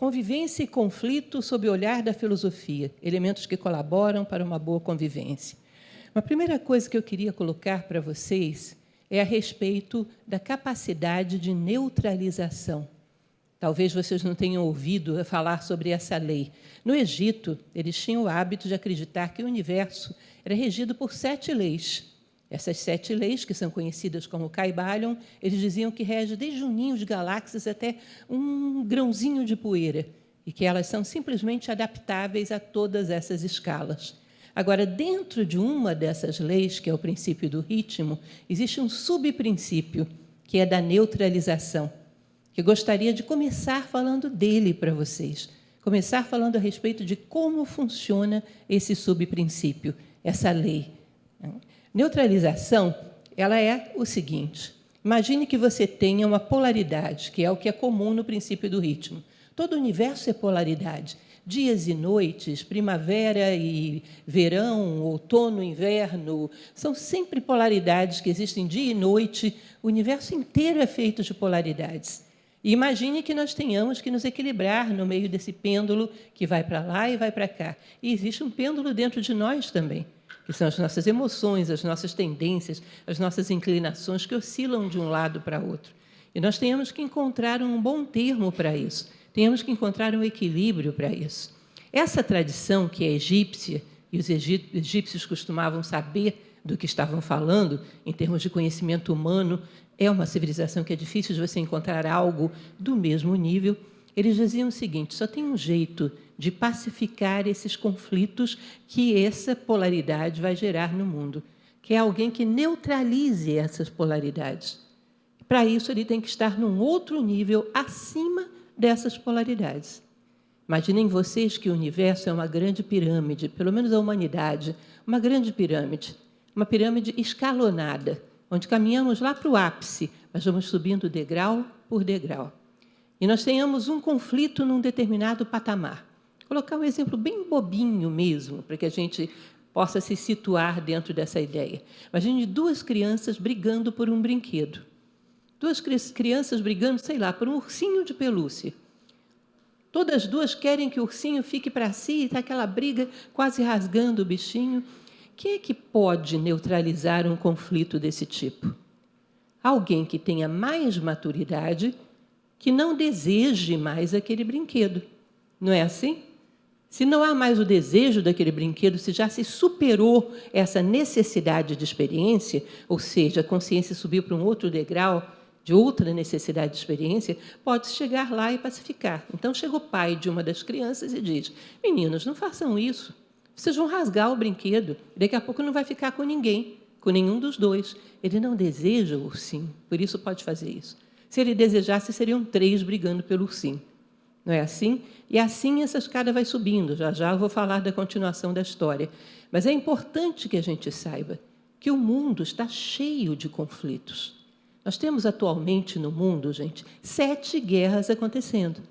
Convivência e conflito sob o olhar da filosofia, elementos que colaboram para uma boa convivência. Uma primeira coisa que eu queria colocar para vocês é a respeito da capacidade de neutralização. Talvez vocês não tenham ouvido falar sobre essa lei. No Egito, eles tinham o hábito de acreditar que o universo era regido por 7 leis. Essas 7 leis, que são conhecidas como Caibalion, eles diziam que rege desde um ninho de galáxias até um grãozinho de poeira, e que elas são simplesmente adaptáveis a todas essas escalas. Agora, dentro de uma dessas leis, que é o princípio do ritmo, existe um subprincípio, que é da neutralização, que eu gostaria de começar falando dele para vocês, começar falando a respeito de como funciona esse subprincípio, essa lei. Neutralização, ela é o seguinte: imagine que você tenha uma polaridade, que é o que é comum no princípio do ritmo. Todo o universo é polaridade. Dias e noites, primavera e verão, outono e inverno, são sempre polaridades que existem dia e noite. O universo inteiro é feito de polaridades. E imagine que nós tenhamos que nos equilibrar no meio desse pêndulo que vai para lá e vai para cá. E existe um pêndulo dentro de nós também, que são as nossas emoções, as nossas tendências, as nossas inclinações que oscilam de um lado para outro. E nós temos que encontrar um bom termo para isso, temos que encontrar um equilíbrio para isso. Essa tradição, que é egípcia, e os egípcios costumavam saber do que estavam falando, em termos de conhecimento humano, é uma civilização que é difícil de você encontrar algo do mesmo nível. Eles diziam o seguinte: só tem um jeito de pacificar esses conflitos que essa polaridade vai gerar no mundo, que é alguém que neutralize essas polaridades. Para isso, ele tem que estar num outro nível acima dessas polaridades. Imaginem vocês que o universo é uma grande pirâmide, pelo menos a humanidade, uma grande pirâmide, uma pirâmide escalonada, onde caminhamos lá para o ápice, mas vamos subindo degrau por degrau. E nós tenhamos um conflito num determinado patamar. Vou colocar um exemplo bem bobinho mesmo, para que a gente possa se situar dentro dessa ideia. Imagine 2 crianças brigando por um brinquedo. 2 crianças brigando, sei lá, por um ursinho de pelúcia. Todas as 2 querem que o ursinho fique para si, e está aquela briga quase rasgando o bichinho. Quem é que pode neutralizar um conflito desse tipo? Alguém que tenha mais maturidade, que não deseje mais aquele brinquedo. Não é assim? Se não há mais o desejo daquele brinquedo, se já se superou essa necessidade de experiência, ou seja, a consciência subiu para um outro degrau de outra necessidade de experiência, pode-se chegar lá e pacificar. Então, chega o pai de uma das crianças e diz: meninos, não façam isso. Vocês vão rasgar o brinquedo. Daqui a pouco não vai ficar com ninguém, com nenhum dos 2. Ele não deseja o ursinho, por isso pode fazer isso. Se ele desejasse, seriam 3 brigando pelo ursinho. Não é assim? E assim essa escada vai subindo. Já já eu vou falar da continuação da história. Mas é importante que a gente saiba que o mundo está cheio de conflitos. Nós temos atualmente no mundo, gente, 7 guerras acontecendo.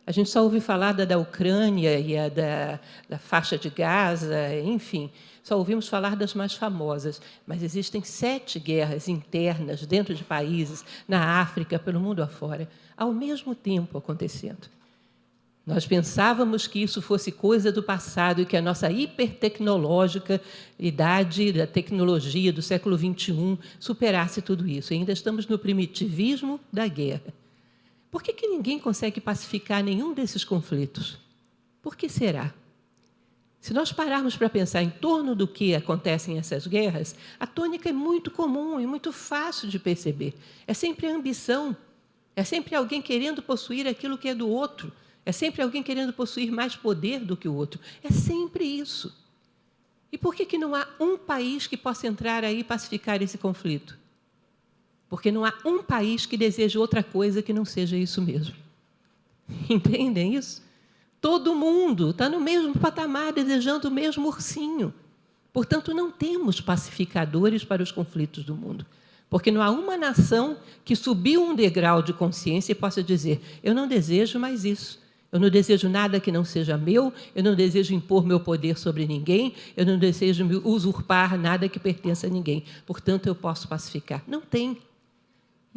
A gente só ouve falar da Ucrânia e a da faixa de Gaza, enfim, só ouvimos falar das mais famosas, mas existem 7 guerras internas dentro de países, na África, pelo mundo afora, ao mesmo tempo acontecendo. Nós pensávamos que isso fosse coisa do passado e que a nossa hipertecnológica idade da tecnologia do século XXI superasse tudo isso. E ainda estamos no primitivismo da guerra. Por que ninguém consegue pacificar nenhum desses conflitos? Por que será? Se nós pararmos para pensar em torno do que acontecem essas guerras, a tônica é muito comum e muito fácil de perceber. É sempre a ambição, é sempre alguém querendo possuir aquilo que é do outro, é sempre alguém querendo possuir mais poder do que o outro. É sempre isso. E por que não há um país que possa entrar aí e pacificar esse conflito? Porque não há um país que deseje outra coisa que não seja isso mesmo. Entendem isso? Todo mundo está no mesmo patamar, desejando o mesmo ursinho. Portanto, não temos pacificadores para os conflitos do mundo. Porque não há uma nação que subiu um degrau de consciência e possa dizer: eu não desejo mais isso. Eu não desejo nada que não seja meu, eu não desejo impor meu poder sobre ninguém, eu não desejo usurpar nada que pertença a ninguém. Portanto, eu posso pacificar. Não tem.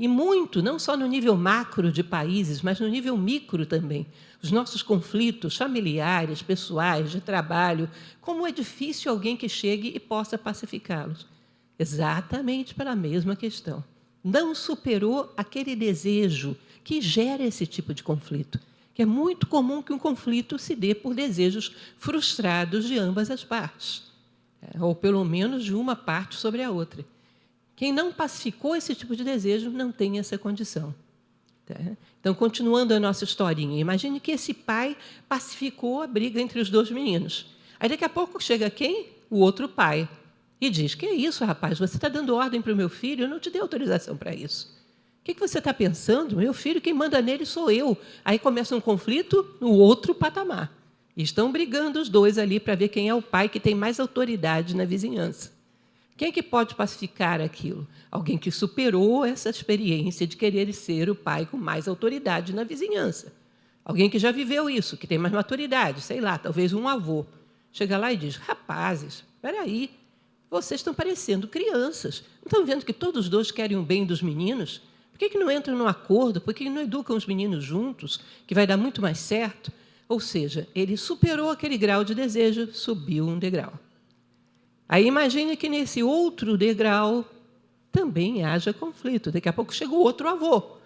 E muito, não só no nível macro de países, mas no nível micro também. Os nossos conflitos familiares, pessoais, de trabalho, como é difícil alguém que chegue e possa pacificá-los. Exatamente pela mesma questão. Não superou aquele desejo que gera esse tipo de conflito, que é muito comum que um conflito se dê por desejos frustrados de ambas as partes, ou pelo menos de uma parte sobre a outra. Quem não pacificou esse tipo de desejo não tem essa condição. Tá? Então, continuando a nossa historinha, imagine que esse pai pacificou a briga entre os dois meninos. Aí, daqui a pouco, chega quem? O outro pai. E diz, que é isso, rapaz? Você está dando ordem para o meu filho? Eu não te dei autorização para isso. O que você está pensando? Meu filho, quem manda nele sou eu. Aí começa um conflito no outro patamar. E estão brigando os dois ali para ver quem é o pai que tem mais autoridade na vizinhança. Quem é que pode pacificar aquilo? Alguém que superou essa experiência de querer ser o pai com mais autoridade na vizinhança. Alguém que já viveu isso, que tem mais maturidade, sei lá, talvez um avô. Chega lá e diz, rapazes, espera aí, vocês estão parecendo crianças. Não estão vendo que todos os dois querem o bem dos meninos? Por que não entram num acordo? Por que não educam os meninos juntos, que vai dar muito mais certo? Ou seja, ele superou aquele grau de desejo, subiu um degrau. Aí imagine que nesse outro degrau também haja conflito. Daqui a pouco chega o outro avô.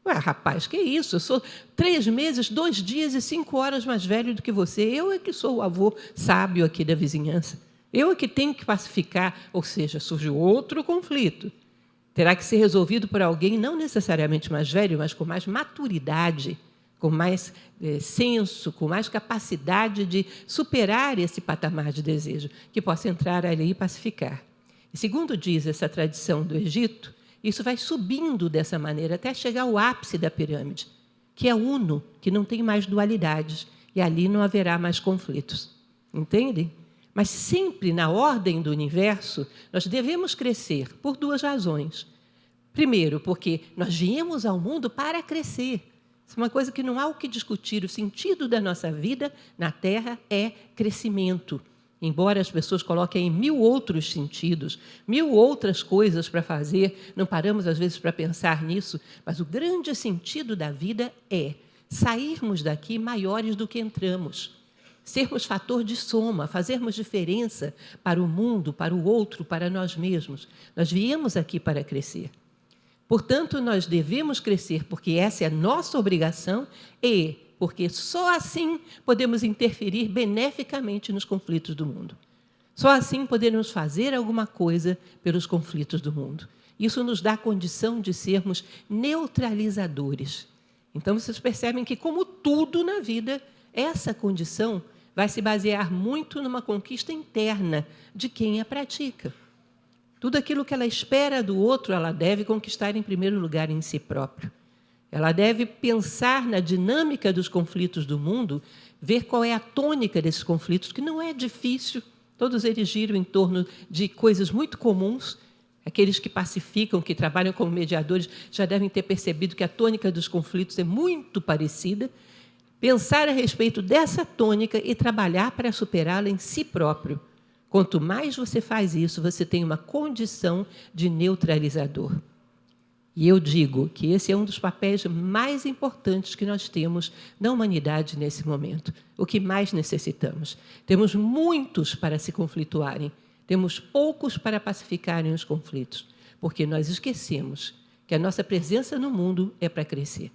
Ué, rapaz, que isso? Eu sou 3 meses, 2 dias e 5 horas mais velho do que você. Eu é que sou o avô sábio aqui da vizinhança. Eu é que tenho que pacificar. Ou seja, surge outro conflito. Terá que ser resolvido por alguém não necessariamente mais velho, mas com mais maturidade, com mais senso, com mais capacidade de superar esse patamar de desejo, que possa entrar ali e pacificar. E segundo diz essa tradição do Egito, isso vai subindo dessa maneira até chegar ao ápice da pirâmide, que é uno, que não tem mais dualidades, e ali não haverá mais conflitos. Entendem? Mas sempre na ordem do universo, nós devemos crescer por 2 razões. Primeiro, porque nós viemos ao mundo para crescer. Isso é uma coisa que não há o que discutir. O sentido da nossa vida na Terra é crescimento. Embora as pessoas coloquem 1000 outros sentidos, 1000 outras coisas para fazer, não paramos, às vezes, para pensar nisso, mas o grande sentido da vida é sairmos daqui maiores do que entramos, sermos fator de soma, fazermos diferença para o mundo, para o outro, para nós mesmos. Nós viemos aqui para crescer. Portanto, nós devemos crescer, porque essa é a nossa obrigação e porque só assim podemos interferir beneficamente nos conflitos do mundo. Só assim podemos fazer alguma coisa pelos conflitos do mundo. Isso nos dá a condição de sermos neutralizadores. Então, vocês percebem que, como tudo na vida, essa condição vai se basear muito numa conquista interna de quem a pratica. Tudo aquilo que ela espera do outro, ela deve conquistar em primeiro lugar em si próprio. Ela deve pensar na dinâmica dos conflitos do mundo, ver qual é a tônica desses conflitos, que não é difícil, todos eles giram em torno de coisas muito comuns. Aqueles que pacificam, que trabalham como mediadores, já devem ter percebido que a tônica dos conflitos é muito parecida. Pensar a respeito dessa tônica e trabalhar para superá-la em si próprio. Quanto mais você faz isso, você tem uma condição de neutralizador. E eu digo que esse é um dos papéis mais importantes que nós temos na humanidade nesse momento. O que mais necessitamos. Temos muitos para se conflituarem, temos poucos para pacificarem os conflitos, porque nós esquecemos que a nossa presença no mundo é para crescer.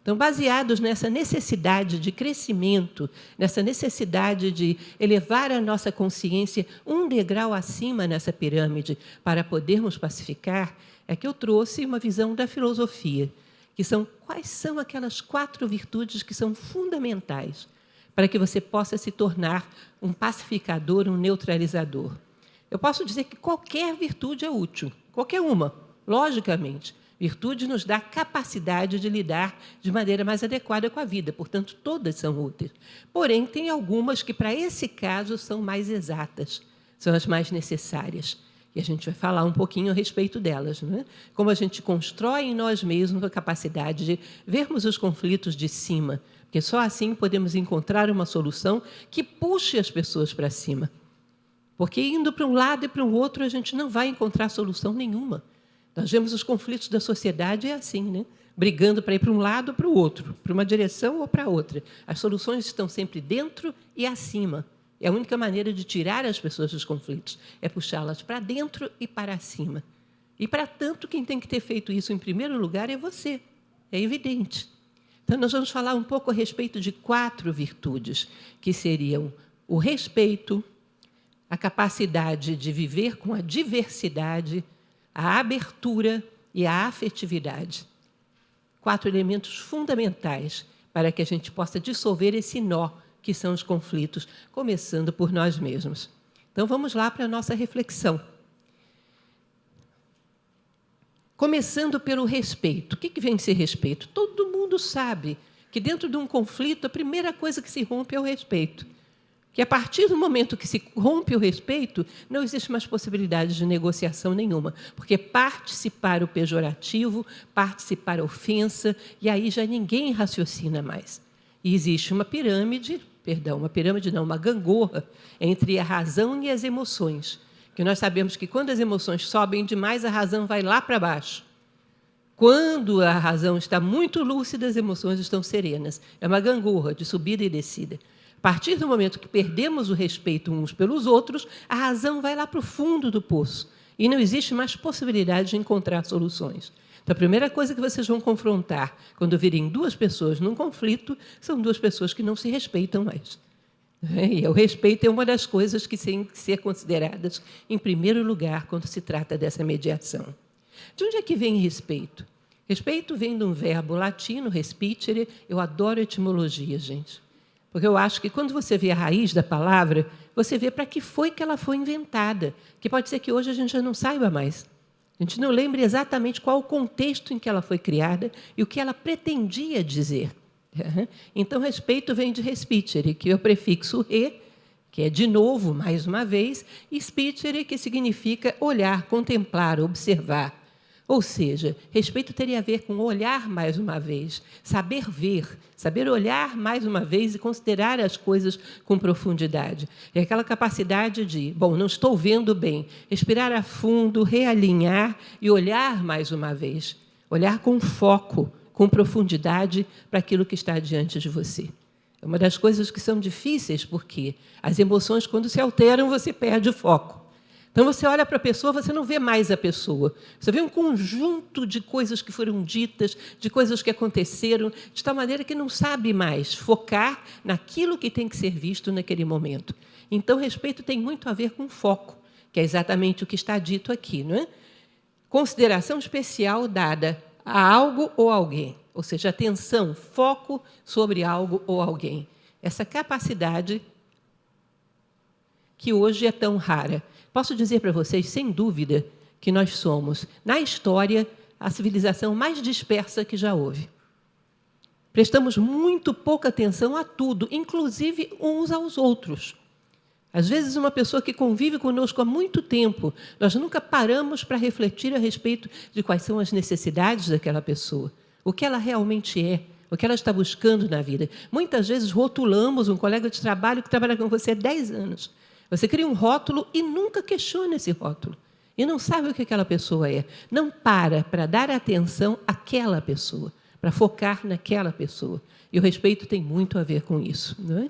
Então, baseados nessa necessidade de crescimento, nessa necessidade de elevar a nossa consciência um degrau acima nessa pirâmide para podermos pacificar, é que eu trouxe uma visão da filosofia, que são quais são aquelas 4 virtudes que são fundamentais para que você possa se tornar um pacificador, um neutralizador. Eu posso dizer que qualquer virtude é útil, qualquer uma, logicamente. Virtude nos dá capacidade de lidar de maneira mais adequada com a vida, portanto, todas são úteis. Porém, tem algumas que, para esse caso, são mais exatas, são as mais necessárias. E a gente vai falar um pouquinho a respeito delas, não é? Como a gente constrói em nós mesmos a capacidade de vermos os conflitos de cima, porque só assim podemos encontrar uma solução que puxe as pessoas para cima. Porque indo para um lado e para o outro, a gente não vai encontrar solução nenhuma. Nós vemos os conflitos da sociedade assim, né? Brigando para ir para um lado ou para o outro, para uma direção ou para outra. As soluções estão sempre dentro e acima. É a única maneira de tirar as pessoas dos conflitos, é puxá-las para dentro e para cima. E, para tanto, quem tem que ter feito isso em primeiro lugar é você, é evidente. Então, nós vamos falar um pouco a respeito de 4 virtudes, que seriam o respeito, a capacidade de viver com a diversidade, a abertura e a afetividade. 4 elementos fundamentais para que a gente possa dissolver esse nó que são os conflitos, começando por nós mesmos. Então, vamos lá para a nossa reflexão. Começando pelo respeito. O que vem de ser respeito? Todo mundo sabe que, dentro de um conflito, a primeira coisa que se rompe é o respeito. Que, a partir do momento que se rompe o respeito, não existe mais possibilidade de negociação nenhuma, porque parte-se para o pejorativo, parte-se para a ofensa, e aí já ninguém raciocina mais. E existe uma gangorra entre a razão e as emoções, que nós sabemos que, quando as emoções sobem demais, a razão vai lá para baixo. Quando a razão está muito lúcida, as emoções estão serenas. É uma gangorra de subida e descida. A partir do momento que perdemos o respeito uns pelos outros, a razão vai lá para o fundo do poço e não existe mais possibilidade de encontrar soluções. Então, a primeira coisa que vocês vão confrontar quando virem 2 pessoas num conflito são 2 pessoas que não se respeitam mais. E o respeito é uma das coisas que têm que ser consideradas em primeiro lugar quando se trata dessa mediação. De onde é que vem respeito? Respeito vem de um verbo latino, respitere. Eu adoro etimologia, gente. Porque eu acho que, quando você vê a raiz da palavra, você vê para que foi que ela foi inventada, que pode ser que hoje a gente já não saiba mais. A gente não lembre exatamente qual o contexto em que ela foi criada e o que ela pretendia dizer. Então, respeito vem de respitere, que é o prefixo re, que é de novo, mais uma vez, e spitere, que significa olhar, contemplar, observar. Ou seja, respeito teria a ver com olhar mais uma vez, saber ver, saber olhar mais uma vez e considerar as coisas com profundidade. É aquela capacidade de, não estou vendo bem, respirar a fundo, realinhar e olhar mais uma vez. Olhar com foco, com profundidade para aquilo que está diante de você. É uma das coisas que são difíceis, porque as emoções, quando se alteram, você perde o foco. Então, você olha para a pessoa, você não vê mais a pessoa. Você vê um conjunto de coisas que foram ditas, de coisas que aconteceram, de tal maneira que não sabe mais focar naquilo que tem que ser visto naquele momento. Então, respeito tem muito a ver com foco, que é exatamente o que está dito aqui, não é? Consideração especial dada a algo ou alguém, ou seja, atenção, foco sobre algo ou alguém. Essa capacidade que hoje é tão rara. Posso dizer para vocês, sem dúvida, que nós somos, na história, a civilização mais dispersa que já houve. Prestamos muito pouca atenção a tudo, inclusive uns aos outros. Às vezes, uma pessoa que convive conosco há muito tempo, nós nunca paramos para refletir a respeito de quais são as necessidades daquela pessoa, o que ela realmente é, o que ela está buscando na vida. Muitas vezes rotulamos um colega de trabalho que trabalha com você há 10 anos. Você cria um rótulo e nunca questiona esse rótulo. E não sabe o que aquela pessoa é. Não para dar atenção àquela pessoa, para focar naquela pessoa. E o respeito tem muito a ver com isso, não é?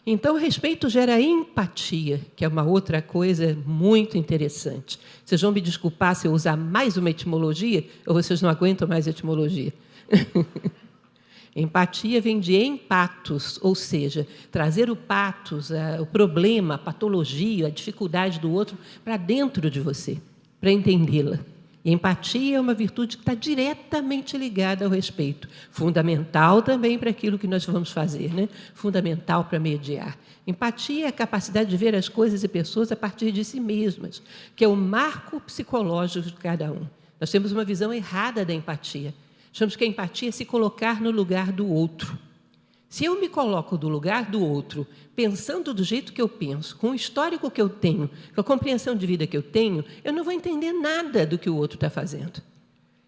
Então, o respeito gera empatia, que é uma outra coisa muito interessante. Vocês vão me desculpar se eu usar mais uma etimologia, ou vocês não aguentam mais etimologia? Empatia vem de empatos, ou seja, trazer o patos, o problema, a patologia, a dificuldade do outro para dentro de você, para entendê-la. E empatia é uma virtude que está diretamente ligada ao respeito. Fundamental também para aquilo que nós vamos fazer, né? Fundamental para mediar. Empatia é a capacidade de ver as coisas e pessoas a partir de si mesmas, que é o marco psicológico de cada um. Nós temos uma visão errada da empatia. Achamos que a empatia é se colocar no lugar do outro. Se eu me coloco no lugar do outro, pensando do jeito que eu penso, com o histórico que eu tenho, com a compreensão de vida que eu tenho, eu não vou entender nada do que o outro está fazendo.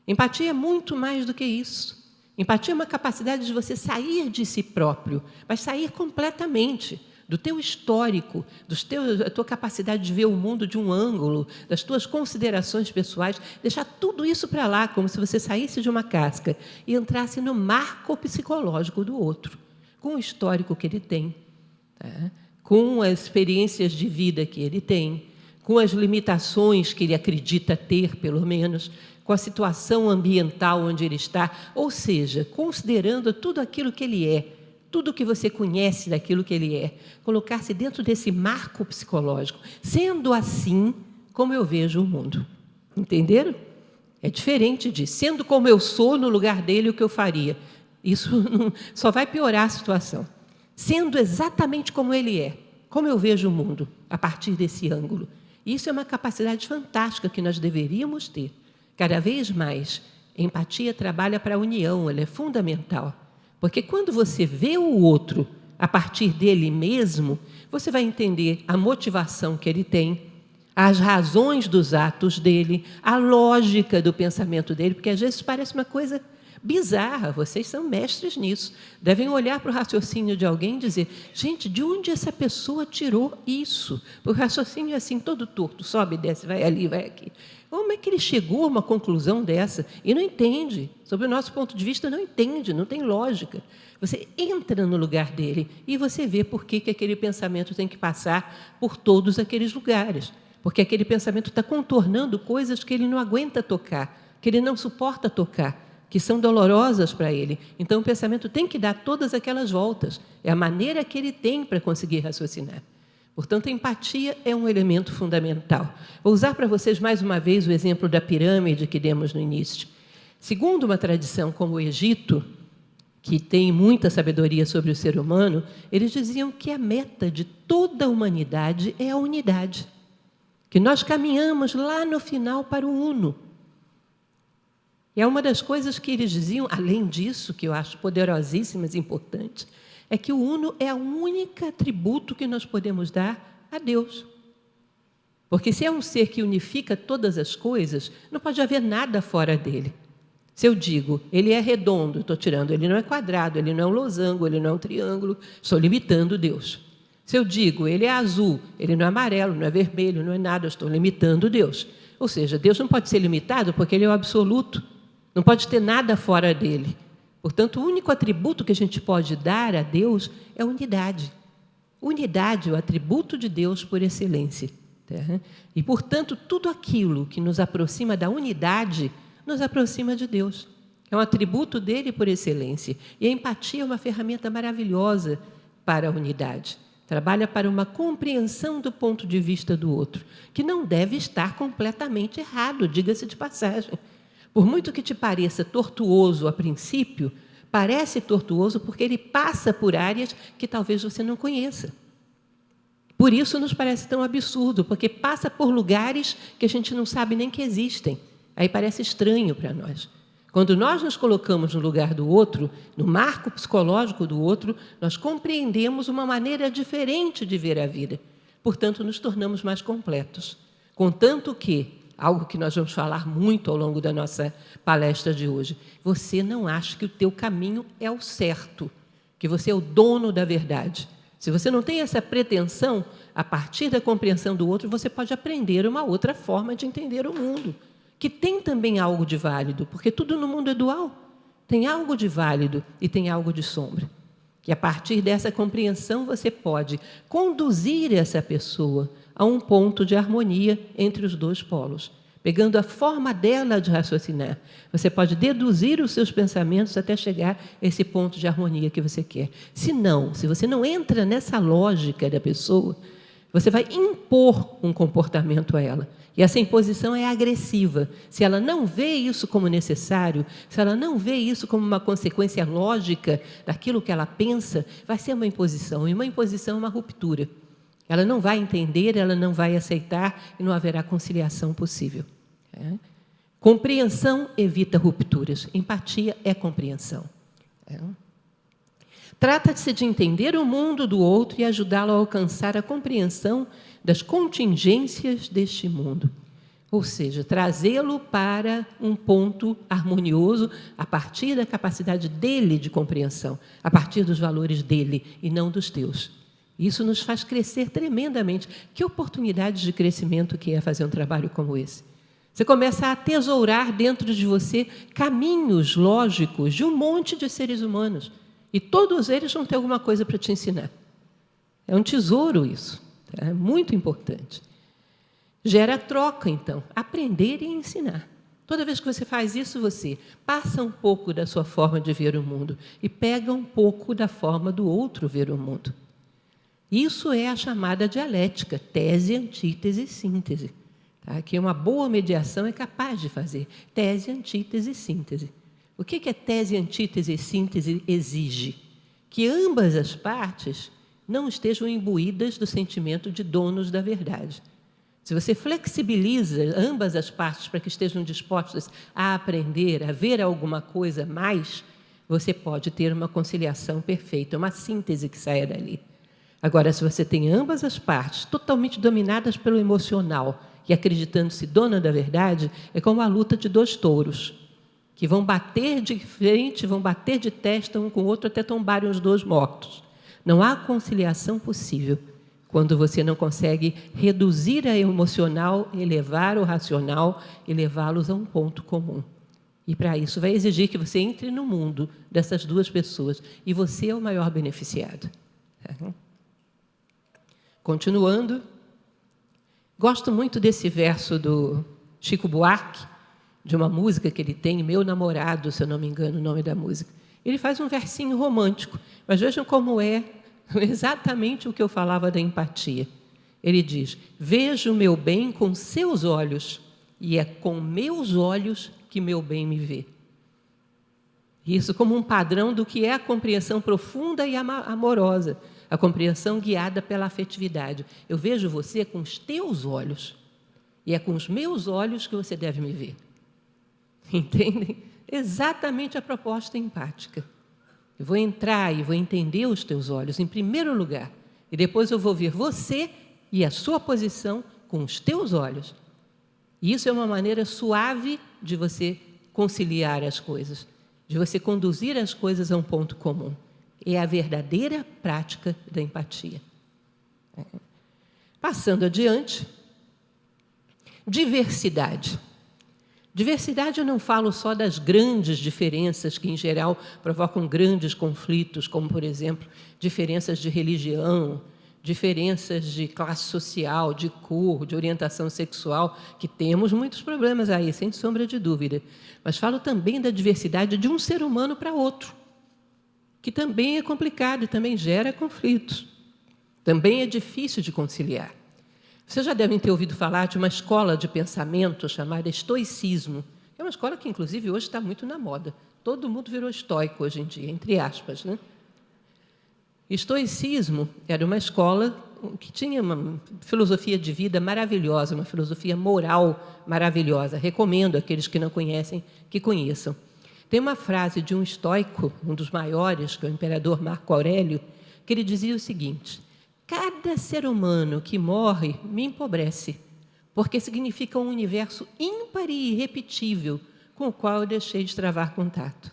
Empatia é muito mais do que isso. Empatia é uma capacidade de você sair de si próprio, mas sair completamente do teu histórico, da tua capacidade de ver o mundo de um ângulo, das tuas considerações pessoais, deixar tudo isso para lá, como se você saísse de uma casca e entrasse no marco psicológico do outro, com o histórico que ele tem, tá? Com as experiências de vida que ele tem, com as limitações que ele acredita ter, pelo menos, com a situação ambiental onde ele está, ou seja, considerando tudo aquilo que ele é, tudo que você conhece daquilo que ele é, colocar-se dentro desse marco psicológico, sendo assim como eu vejo o mundo. Entenderam? É diferente de sendo como eu sou no lugar dele, o que eu faria. Isso só vai piorar a situação. Sendo exatamente como ele é, como eu vejo o mundo, a partir desse ângulo. Isso é uma capacidade fantástica que nós deveríamos ter. Cada vez mais, empatia trabalha para a união, ela é fundamental. Porque quando você vê o outro a partir dele mesmo, você vai entender a motivação que ele tem, as razões dos atos dele, a lógica do pensamento dele, porque às vezes parece uma coisa bizarra, vocês são mestres nisso. Devem olhar para o raciocínio de alguém e dizer, gente, de onde essa pessoa tirou isso? O raciocínio é assim, todo torto, sobe, desce, vai ali, vai aqui. Como é que ele chegou a uma conclusão dessa? E não entende. Sob o nosso ponto de vista, não entende, não tem lógica. Você entra no lugar dele e você vê por que aquele pensamento tem que passar por todos aqueles lugares. Porque aquele pensamento está contornando coisas que ele não aguenta tocar, que ele não suporta tocar, que são dolorosas para ele. Então, o pensamento tem que dar todas aquelas voltas. É a maneira que ele tem para conseguir raciocinar. Portanto, a empatia é um elemento fundamental. Vou usar para vocês mais uma vez o exemplo da pirâmide que demos no início. Segundo uma tradição como o Egito, que tem muita sabedoria sobre o ser humano, eles diziam que a meta de toda a humanidade é a unidade. Que nós caminhamos lá no final para o uno. E é uma das coisas que eles diziam, além disso, que eu acho poderosíssimas e importantes, é que o uno é o único atributo que nós podemos dar a Deus. Porque se é um ser que unifica todas as coisas, não pode haver nada fora dele. Se eu digo, ele é redondo, estou tirando, ele não é quadrado, ele não é um losango, ele não é um triângulo, estou limitando Deus. Se eu digo, ele é azul, ele não é amarelo, não é vermelho, não é nada, eu estou limitando Deus. Ou seja, Deus não pode ser limitado porque ele é o absoluto. Não pode ter nada fora dele. Portanto, o único atributo que a gente pode dar a Deus é a unidade. Unidade é o atributo de Deus por excelência. Tá? E, portanto, tudo aquilo que nos aproxima da unidade nos aproxima de Deus. É um atributo dele por excelência. E a empatia é uma ferramenta maravilhosa para a unidade. Trabalha para uma compreensão do ponto de vista do outro, que não deve estar completamente errado, diga-se de passagem. Por muito que te pareça tortuoso a princípio, parece tortuoso porque ele passa por áreas que talvez você não conheça. Por isso nos parece tão absurdo, porque passa por lugares que a gente não sabe nem que existem. Aí parece estranho para nós. Quando nós nos colocamos no lugar do outro, no marco psicológico do outro, nós compreendemos uma maneira diferente de ver a vida. Portanto, nos tornamos mais completos. Contanto que, algo que nós vamos falar muito ao longo da nossa palestra de hoje, você não acha que o teu caminho é o certo, que você é o dono da verdade. Se você não tem essa pretensão, a partir da compreensão do outro, você pode aprender uma outra forma de entender o mundo, que tem também algo de válido, porque tudo no mundo é dual. Tem algo de válido e tem algo de sombra. Que a partir dessa compreensão você pode conduzir essa pessoa a um ponto de harmonia entre os dois polos. Pegando a forma dela de raciocinar, você pode deduzir os seus pensamentos até chegar a esse ponto de harmonia que você quer. Se você não entra nessa lógica da pessoa, você vai impor um comportamento a ela. E essa imposição é agressiva. Se ela não vê isso como necessário, se ela não vê isso como uma consequência lógica daquilo que ela pensa, vai ser uma imposição. E uma imposição é uma ruptura. Ela não vai entender, ela não vai aceitar e não haverá conciliação possível. Compreensão evita rupturas. Empatia é compreensão. Trata-se de entender o mundo do outro e ajudá-lo a alcançar a compreensão das contingências deste mundo. Ou seja, trazê-lo para um ponto harmonioso a partir da capacidade dele de compreensão, a partir dos valores dele e não dos teus. Isso nos faz crescer tremendamente. Que oportunidade de crescimento que é fazer um trabalho como esse. Você começa a tesourar dentro de você caminhos lógicos de um monte de seres humanos. E todos eles vão ter alguma coisa para te ensinar. É um tesouro isso. Tá? É muito importante. Gera troca, então. Aprender e ensinar. Toda vez que você faz isso, você passa um pouco da sua forma de ver o mundo e pega um pouco da forma do outro ver o mundo. Isso é a chamada dialética, tese, antítese, síntese. Tá? Que uma boa mediação é capaz de fazer. Tese, antítese, síntese. O que é tese, antítese e síntese exige? Que ambas as partes não estejam imbuídas do sentimento de donos da verdade. Se você flexibiliza ambas as partes para que estejam dispostas a aprender, a ver alguma coisa mais, você pode ter uma conciliação perfeita, uma síntese que saia dali. Agora, se você tem ambas as partes totalmente dominadas pelo emocional e acreditando-se dona da verdade, é como a luta de dois touros, que vão bater de frente, vão bater de testa um com o outro até tombarem os dois mortos. Não há conciliação possível quando você não consegue reduzir a emocional, elevar o racional e levá-los a um ponto comum. E, para isso, vai exigir que você entre no mundo dessas duas pessoas. E você é o maior beneficiado. Continuando, gosto muito desse verso do Chico Buarque, de uma música que ele tem, Meu Namorado, se eu não me engano, o nome da música. Ele faz um versinho romântico, mas vejam como é exatamente o que eu falava da empatia. Ele diz, vejo o meu bem com seus olhos, e é com meus olhos que meu bem me vê. Isso como um padrão do que é a compreensão profunda e amorosa, a compreensão guiada pela afetividade. Eu vejo você com os teus olhos, e é com os meus olhos que você deve me ver. Entendem? Exatamente a proposta empática. Eu vou entrar e vou entender os teus olhos, em primeiro lugar, e depois eu vou ver você e a sua posição com os teus olhos. E isso é uma maneira suave de você conciliar as coisas, de você conduzir as coisas a um ponto comum. É a verdadeira prática da empatia. Passando adiante, diversidade. Diversidade, eu não falo só das grandes diferenças que, em geral, provocam grandes conflitos, como, por exemplo, diferenças de religião, diferenças de classe social, de cor, de orientação sexual, que temos muitos problemas aí, sem sombra de dúvida. Mas falo também da diversidade de um ser humano para outro, que também é complicado e também gera conflitos. Também é difícil de conciliar. Vocês já devem ter ouvido falar de uma escola de pensamento chamada estoicismo. É uma escola que, inclusive, hoje está muito na moda. Todo mundo virou estoico hoje em dia, entre aspas, né? Estoicismo era uma escola que tinha uma filosofia de vida maravilhosa, uma filosofia moral maravilhosa. Recomendo àqueles que não conhecem que conheçam. Tem uma frase de um estoico, um dos maiores, que é o imperador Marco Aurélio, que ele dizia o seguinte: cada ser humano que morre me empobrece, porque significa um universo ímpar e irrepetível com o qual eu deixei de travar contato.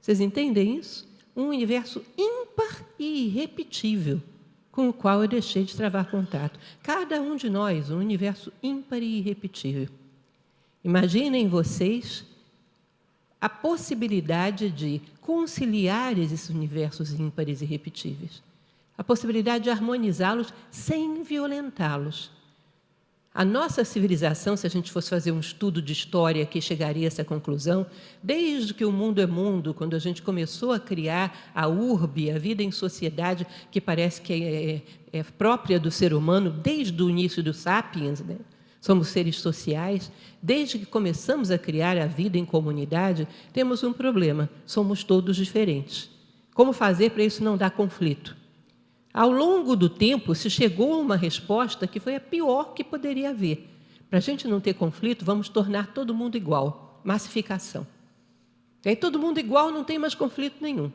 Vocês entendem isso? Um universo ímpar e irrepetível com o qual eu deixei de travar contato. Cada um de nós, um universo ímpar e irrepetível. Imaginem vocês a possibilidade de conciliar esses universos ímpares e irrepetíveis. A possibilidade de harmonizá-los sem violentá-los. A nossa civilização, se a gente fosse fazer um estudo de história que chegaria a essa conclusão, desde que o mundo é mundo, quando a gente começou a criar a urbe, a vida em sociedade, que parece que é própria do ser humano, desde o início do Sapiens, né? Somos seres sociais, desde que começamos a criar a vida em comunidade, temos um problema, somos todos diferentes. Como fazer para isso não dar conflito? Ao longo do tempo, se chegou a uma resposta que foi a pior que poderia haver. Para a gente não ter conflito, vamos tornar todo mundo igual. Massificação. E aí todo mundo igual, não tem mais conflito nenhum.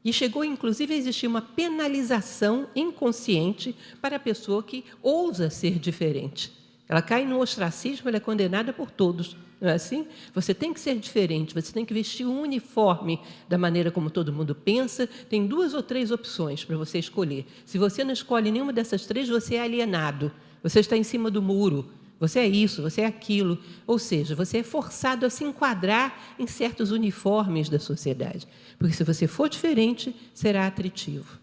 E chegou, inclusive, a existir uma penalização inconsciente para a pessoa que ousa ser diferente. Ela cai no ostracismo, ela é condenada por todos, não é assim? Você tem que ser diferente, você tem que vestir um uniforme da maneira como todo mundo pensa. Tem 2 ou 3 opções para você escolher. Se você não escolhe nenhuma dessas 3, você é alienado, você está em cima do muro, você é isso, você é aquilo. Ou seja, você é forçado a se enquadrar em certos uniformes da sociedade. Porque se você for diferente, será atrativo.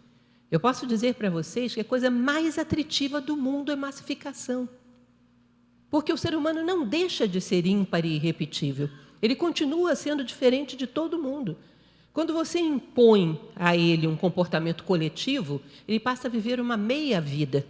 Eu posso dizer para vocês que a coisa mais atrativa do mundo é massificação. Porque o ser humano não deixa de ser ímpar e irrepetível. Ele continua sendo diferente de todo mundo. Quando você impõe a ele um comportamento coletivo, ele passa a viver uma meia-vida,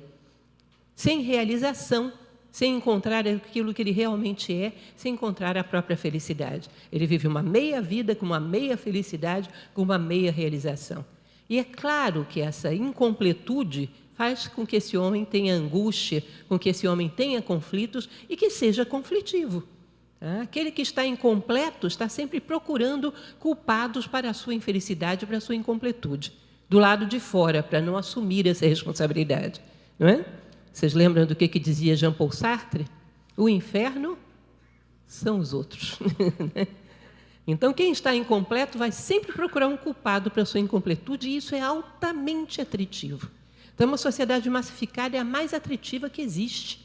sem realização, sem encontrar aquilo que ele realmente é, sem encontrar a própria felicidade. Ele vive uma meia-vida com uma meia-felicidade, com uma meia-realização. E é claro que essa incompletude faz com que esse homem tenha angústia, com que esse homem tenha conflitos e que seja conflitivo. Aquele que está incompleto está sempre procurando culpados para a sua infelicidade, para a sua incompletude, do lado de fora, para não assumir essa responsabilidade. Não é? Vocês lembram do que dizia Jean Paul Sartre? O inferno são os outros. Então, quem está incompleto vai sempre procurar um culpado para a sua incompletude, e isso é altamente atrativo. Então, uma sociedade massificada é a mais atrativa que existe.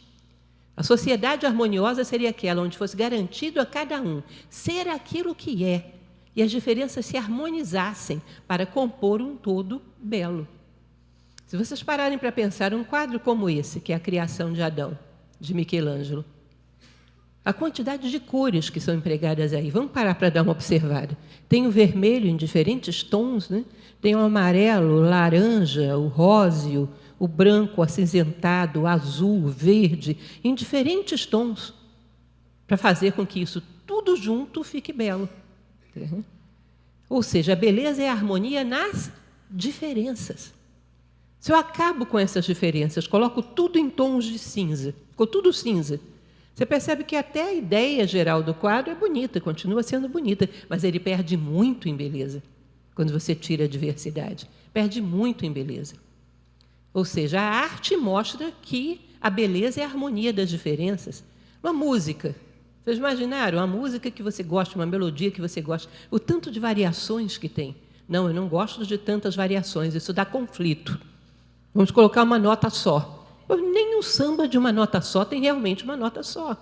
A sociedade harmoniosa seria aquela onde fosse garantido a cada um ser aquilo que é, e as diferenças se harmonizassem para compor um todo belo. Se vocês pararem para pensar, um quadro como esse, que é a Criação de Adão, de Michelangelo, a quantidade de cores que são empregadas aí, vamos parar para dar uma observada. Tem o vermelho em diferentes tons, né? Tem o amarelo, o laranja, o róseo, o branco, o acinzentado, o azul, o verde, em diferentes tons, para fazer com que isso tudo junto fique belo. Ou seja, a beleza é a harmonia nas diferenças. Se eu acabo com essas diferenças, coloco tudo em tons de cinza, ficou tudo cinza, você percebe que até a ideia geral do quadro é bonita, continua sendo bonita, mas ele perde muito em beleza, quando você tira a diversidade. Perde muito em beleza. Ou seja, a arte mostra que a beleza é a harmonia das diferenças. Uma música. Vocês imaginaram? Uma música que você gosta, uma melodia que você gosta, o tanto de variações que tem. Não, eu não gosto de tantas variações, isso dá conflito. Vamos colocar uma nota só. Nem um samba de uma nota só tem realmente uma nota só.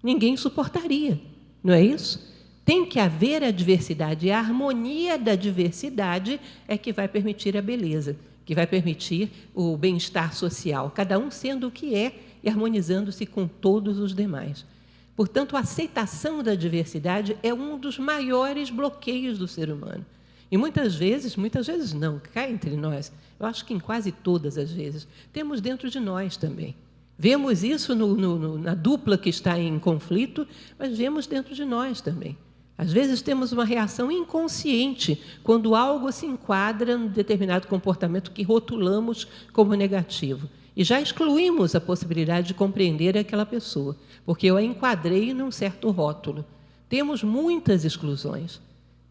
Ninguém suportaria, não é isso? Tem que haver a diversidade, e a harmonia da diversidade é que vai permitir a beleza, que vai permitir o bem-estar social, cada um sendo o que é e harmonizando-se com todos os demais. Portanto, a aceitação da diversidade é um dos maiores bloqueios do ser humano. E muitas vezes não, cá entre nós, eu acho que em quase todas as vezes, temos dentro de nós também. Vemos isso na dupla que está em conflito, mas vemos dentro de nós também. Às vezes temos uma reação inconsciente quando algo se enquadra em determinado comportamento que rotulamos como negativo. E já excluímos a possibilidade de compreender aquela pessoa, porque eu a enquadrei num certo rótulo. Temos muitas exclusões.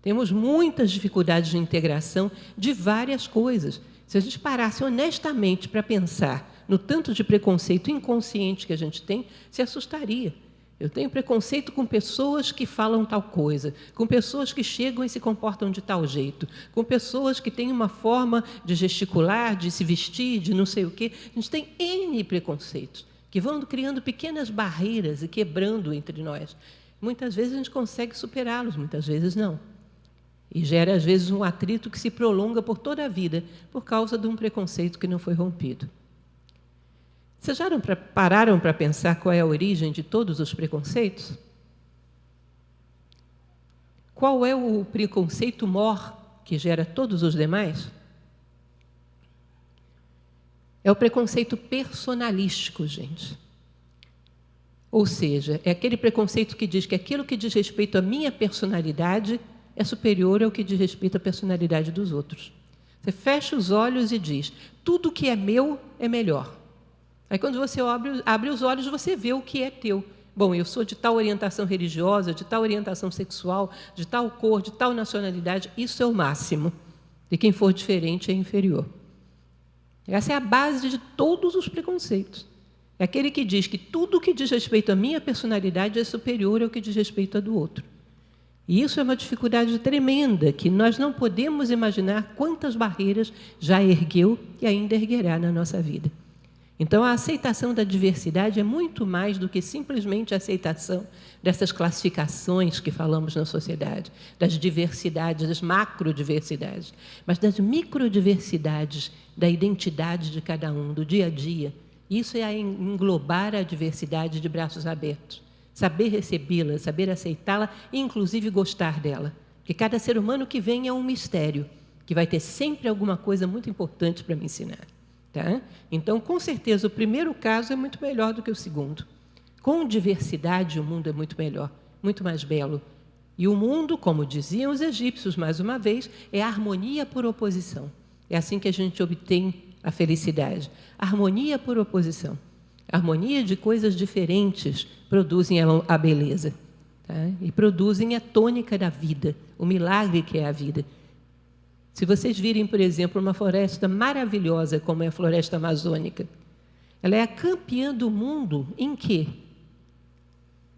Temos muitas dificuldades de integração de várias coisas. Se a gente parasse honestamente para pensar no tanto de preconceito inconsciente que a gente tem, se assustaria. Eu tenho preconceito com pessoas que falam tal coisa, com pessoas que chegam e se comportam de tal jeito, com pessoas que têm uma forma de gesticular, de se vestir, de não sei o quê. A gente tem N preconceitos que vão criando pequenas barreiras e quebrando entre nós. Muitas vezes a gente consegue superá-los, muitas vezes não. E gera, às vezes, um atrito que se prolonga por toda a vida, por causa de um preconceito que não foi rompido. Vocês já pararam para pensar qual é a origem de todos os preconceitos? Qual é o preconceito mor que gera todos os demais? É o preconceito personalístico, gente. Ou seja, é aquele preconceito que diz que aquilo que diz respeito à minha personalidade é superior ao que diz respeito à personalidade dos outros. Você fecha os olhos e diz, tudo que é meu é melhor. Aí, quando você abre os olhos, você vê o que é teu. Bom, eu sou de tal orientação religiosa, de tal orientação sexual, de tal cor, de tal nacionalidade, isso é o máximo. E quem for diferente é inferior. Essa é a base de todos os preconceitos. É aquele que diz que tudo que diz respeito à minha personalidade é superior ao que diz respeito à do outro. E isso é uma dificuldade tremenda, que nós não podemos imaginar quantas barreiras já ergueu e ainda erguerá na nossa vida. Então, a aceitação da diversidade é muito mais do que simplesmente a aceitação dessas classificações que falamos na sociedade, das diversidades, das macrodiversidades, mas das microdiversidades da identidade de cada um, do dia a dia. Isso é englobar a diversidade de braços abertos, saber recebê-la, saber aceitá-la e, inclusive, gostar dela. Porque cada ser humano que vem é um mistério, que vai ter sempre alguma coisa muito importante para me ensinar. Tá? Então, com certeza, o primeiro caso é muito melhor do que o segundo. Com diversidade, o mundo é muito melhor, muito mais belo. E o mundo, como diziam os egípcios, mais uma vez, é harmonia por oposição. É assim que a gente obtém a felicidade. Harmonia por oposição. Harmonia de coisas diferentes produzem a beleza. Tá? E produzem a tônica da vida, o milagre que é a vida. Se vocês virem, por exemplo, uma floresta maravilhosa como é a floresta amazônica, ela é a campeã do mundo em quê?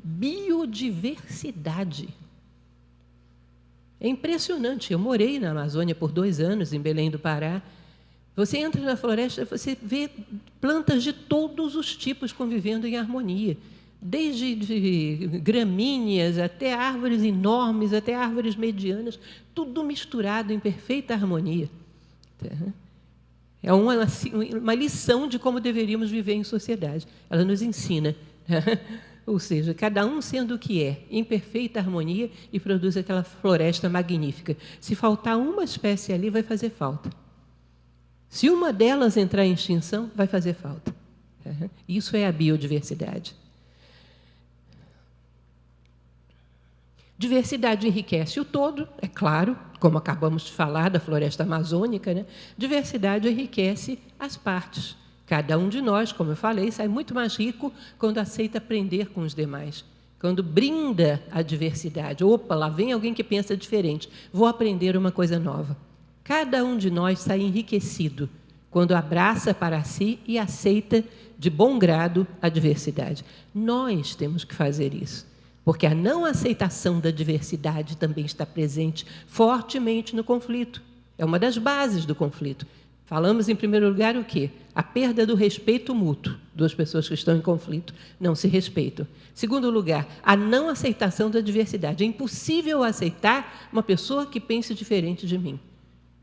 Biodiversidade. É impressionante. Eu morei na Amazônia por 2 anos, em Belém do Pará. Você entra na floresta, você vê plantas de todos os tipos convivendo em harmonia. Desde gramíneas até árvores enormes, até árvores medianas, tudo misturado em perfeita harmonia. É uma lição de como deveríamos viver em sociedade. Ela nos ensina. Ou seja, cada um sendo o que é, em perfeita harmonia, e produz aquela floresta magnífica. Se faltar uma espécie ali, vai fazer falta. Se uma delas entrar em extinção, vai fazer falta. Isso é a biodiversidade. Diversidade enriquece o todo, é claro, como acabamos de falar da floresta amazônica, né? Diversidade enriquece as partes. Cada um de nós, como eu falei, sai muito mais rico quando aceita aprender com os demais, quando brinda a diversidade. Opa, lá vem alguém que pensa diferente, vou aprender uma coisa nova. Cada um de nós sai enriquecido quando abraça para si e aceita de bom grado a diversidade. Nós temos que fazer isso. Porque a não aceitação da diversidade também está presente fortemente no conflito. É uma das bases do conflito. Falamos, em primeiro lugar, o quê? A perda do respeito mútuo. 2 pessoas que estão em conflito não se respeitam. Segundo lugar, a não aceitação da diversidade. É impossível aceitar uma pessoa que pense diferente de mim.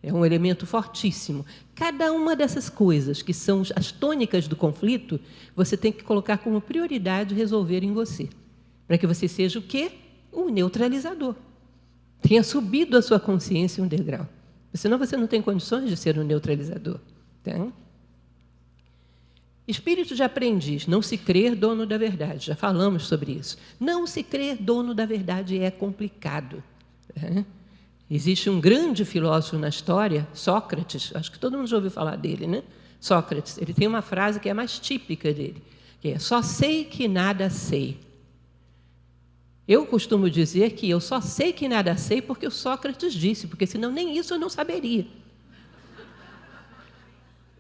É um elemento fortíssimo. Cada uma dessas coisas, que são as tônicas do conflito, você tem que colocar como prioridade resolver em você. Para que você seja o quê? Um neutralizador. Tenha subido a sua consciência um degrau. Senão você não tem condições de ser um neutralizador. Tá? Espírito de aprendiz, não se crer dono da verdade. Já falamos sobre isso. Não se crer dono da verdade é complicado. Tá? Existe um grande filósofo na história, Sócrates, acho que todo mundo já ouviu falar dele, né? Sócrates, ele tem uma frase que é a mais típica dele, que é: só sei que nada sei. Eu costumo dizer que eu só sei que nada sei porque o Sócrates disse, porque senão nem isso eu não saberia.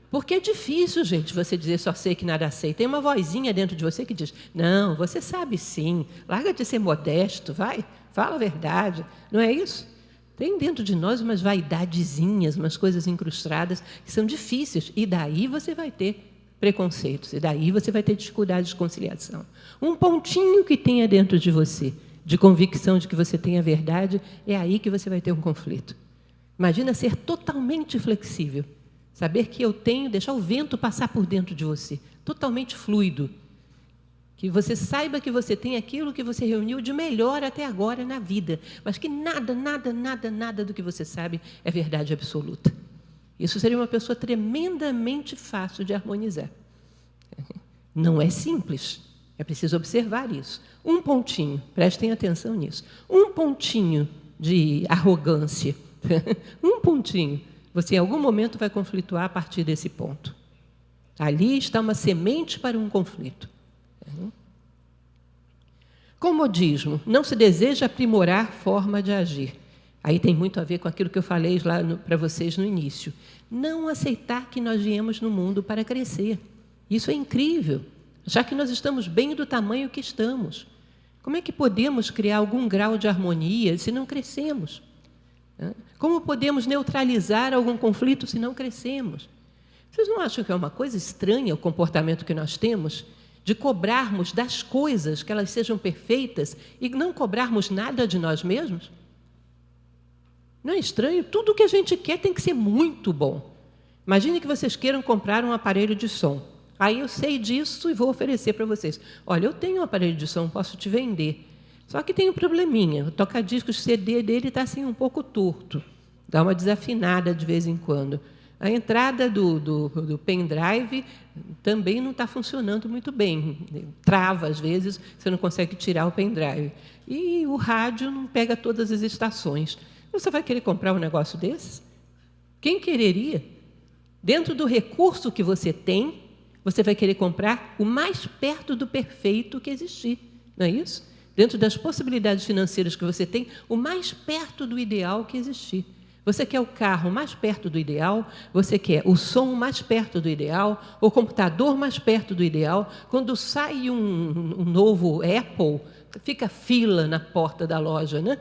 Porque é difícil, gente, você dizer só sei que nada sei. Tem uma vozinha dentro de você que diz: não, você sabe sim, larga de ser modesto, vai, fala a verdade. Não é isso? Tem dentro de nós umas vaidadezinhas, umas coisas incrustadas que são difíceis, e daí você vai ter preconceitos, e daí você vai ter dificuldade de conciliação. Um pontinho que tenha dentro de você, de convicção de que você tem a verdade, é aí que você vai ter um conflito. Imagina ser totalmente flexível, saber que eu tenho, deixar o vento passar por dentro de você, totalmente fluido, que você saiba que você tem aquilo que você reuniu de melhor até agora na vida, mas que nada, nada, nada, nada do que você sabe é verdade absoluta. Isso seria uma pessoa tremendamente fácil de harmonizar. Não é simples, é preciso observar isso. Um pontinho, prestem atenção nisso, um pontinho de arrogância, um pontinho, você em algum momento vai conflituar a partir desse ponto. Ali está uma semente para um conflito. Comodismo, não se deseja aprimorar forma de agir. Aí tem muito a ver com aquilo que eu falei lá para vocês no início. Não aceitar que nós viemos no mundo para crescer. Isso é incrível. já que nós estamos bem do tamanho que estamos. Como é que podemos criar algum grau de harmonia se não crescemos? Como podemos neutralizar algum conflito se não crescemos? Vocês não acham que é uma coisa estranha o comportamento que nós temos de cobrarmos das coisas que elas sejam perfeitas e não cobrarmos nada de nós mesmos? Não é estranho? Tudo que a gente quer tem que ser muito bom. Imagine que vocês queiram comprar um aparelho de som. Aí eu sei disso e vou oferecer para vocês. Olha, eu tenho um aparelho de som, posso te vender. Só que tem um probleminha. O toca-discos CD dele está assim um pouco torto. Dá uma desafinada de vez em quando. A entrada do pendrive também não está funcionando muito bem. Trava, às vezes, você não consegue tirar o pendrive. E o rádio não pega todas as estações. Você vai querer comprar um negócio desse? Quem quereria? Dentro do recurso que você tem, você vai querer comprar o mais perto do perfeito que existir. Não é isso? Dentro das possibilidades financeiras que você tem, o mais perto do ideal que existir. Você quer o carro mais perto do ideal, você quer o som mais perto do ideal, o computador mais perto do ideal. Quando sai um novo Apple, fica fila na porta da loja, né?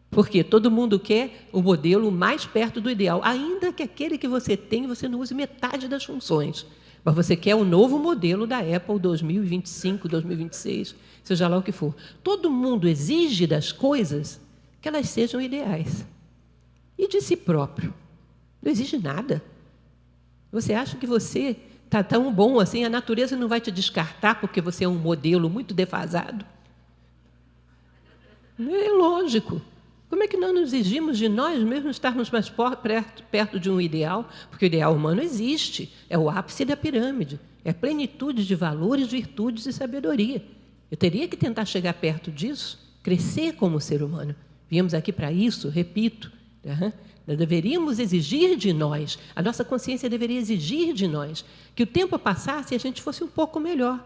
Porque todo mundo quer o modelo mais perto do ideal, ainda que aquele que você tem, você não use metade das funções. Mas você quer o novo modelo da Apple 2025, 2026, seja lá o que for. Todo mundo exige das coisas que elas sejam ideais. E de si próprio. Não exige nada. Você acha que você está tão bom assim, a natureza não vai te descartar porque você é um modelo muito defasado? É lógico. Como é que nós nos exigimos de nós mesmos estarmos mais perto de um ideal? Porque o ideal humano existe, é o ápice da pirâmide, é a plenitude de valores, virtudes e sabedoria. Eu teria que tentar chegar perto disso, crescer como ser humano. Viemos aqui para isso, repito. Nós deveríamos exigir de nós, a nossa consciência deveria exigir de nós, que o tempo passasse e a gente fosse um pouco melhor.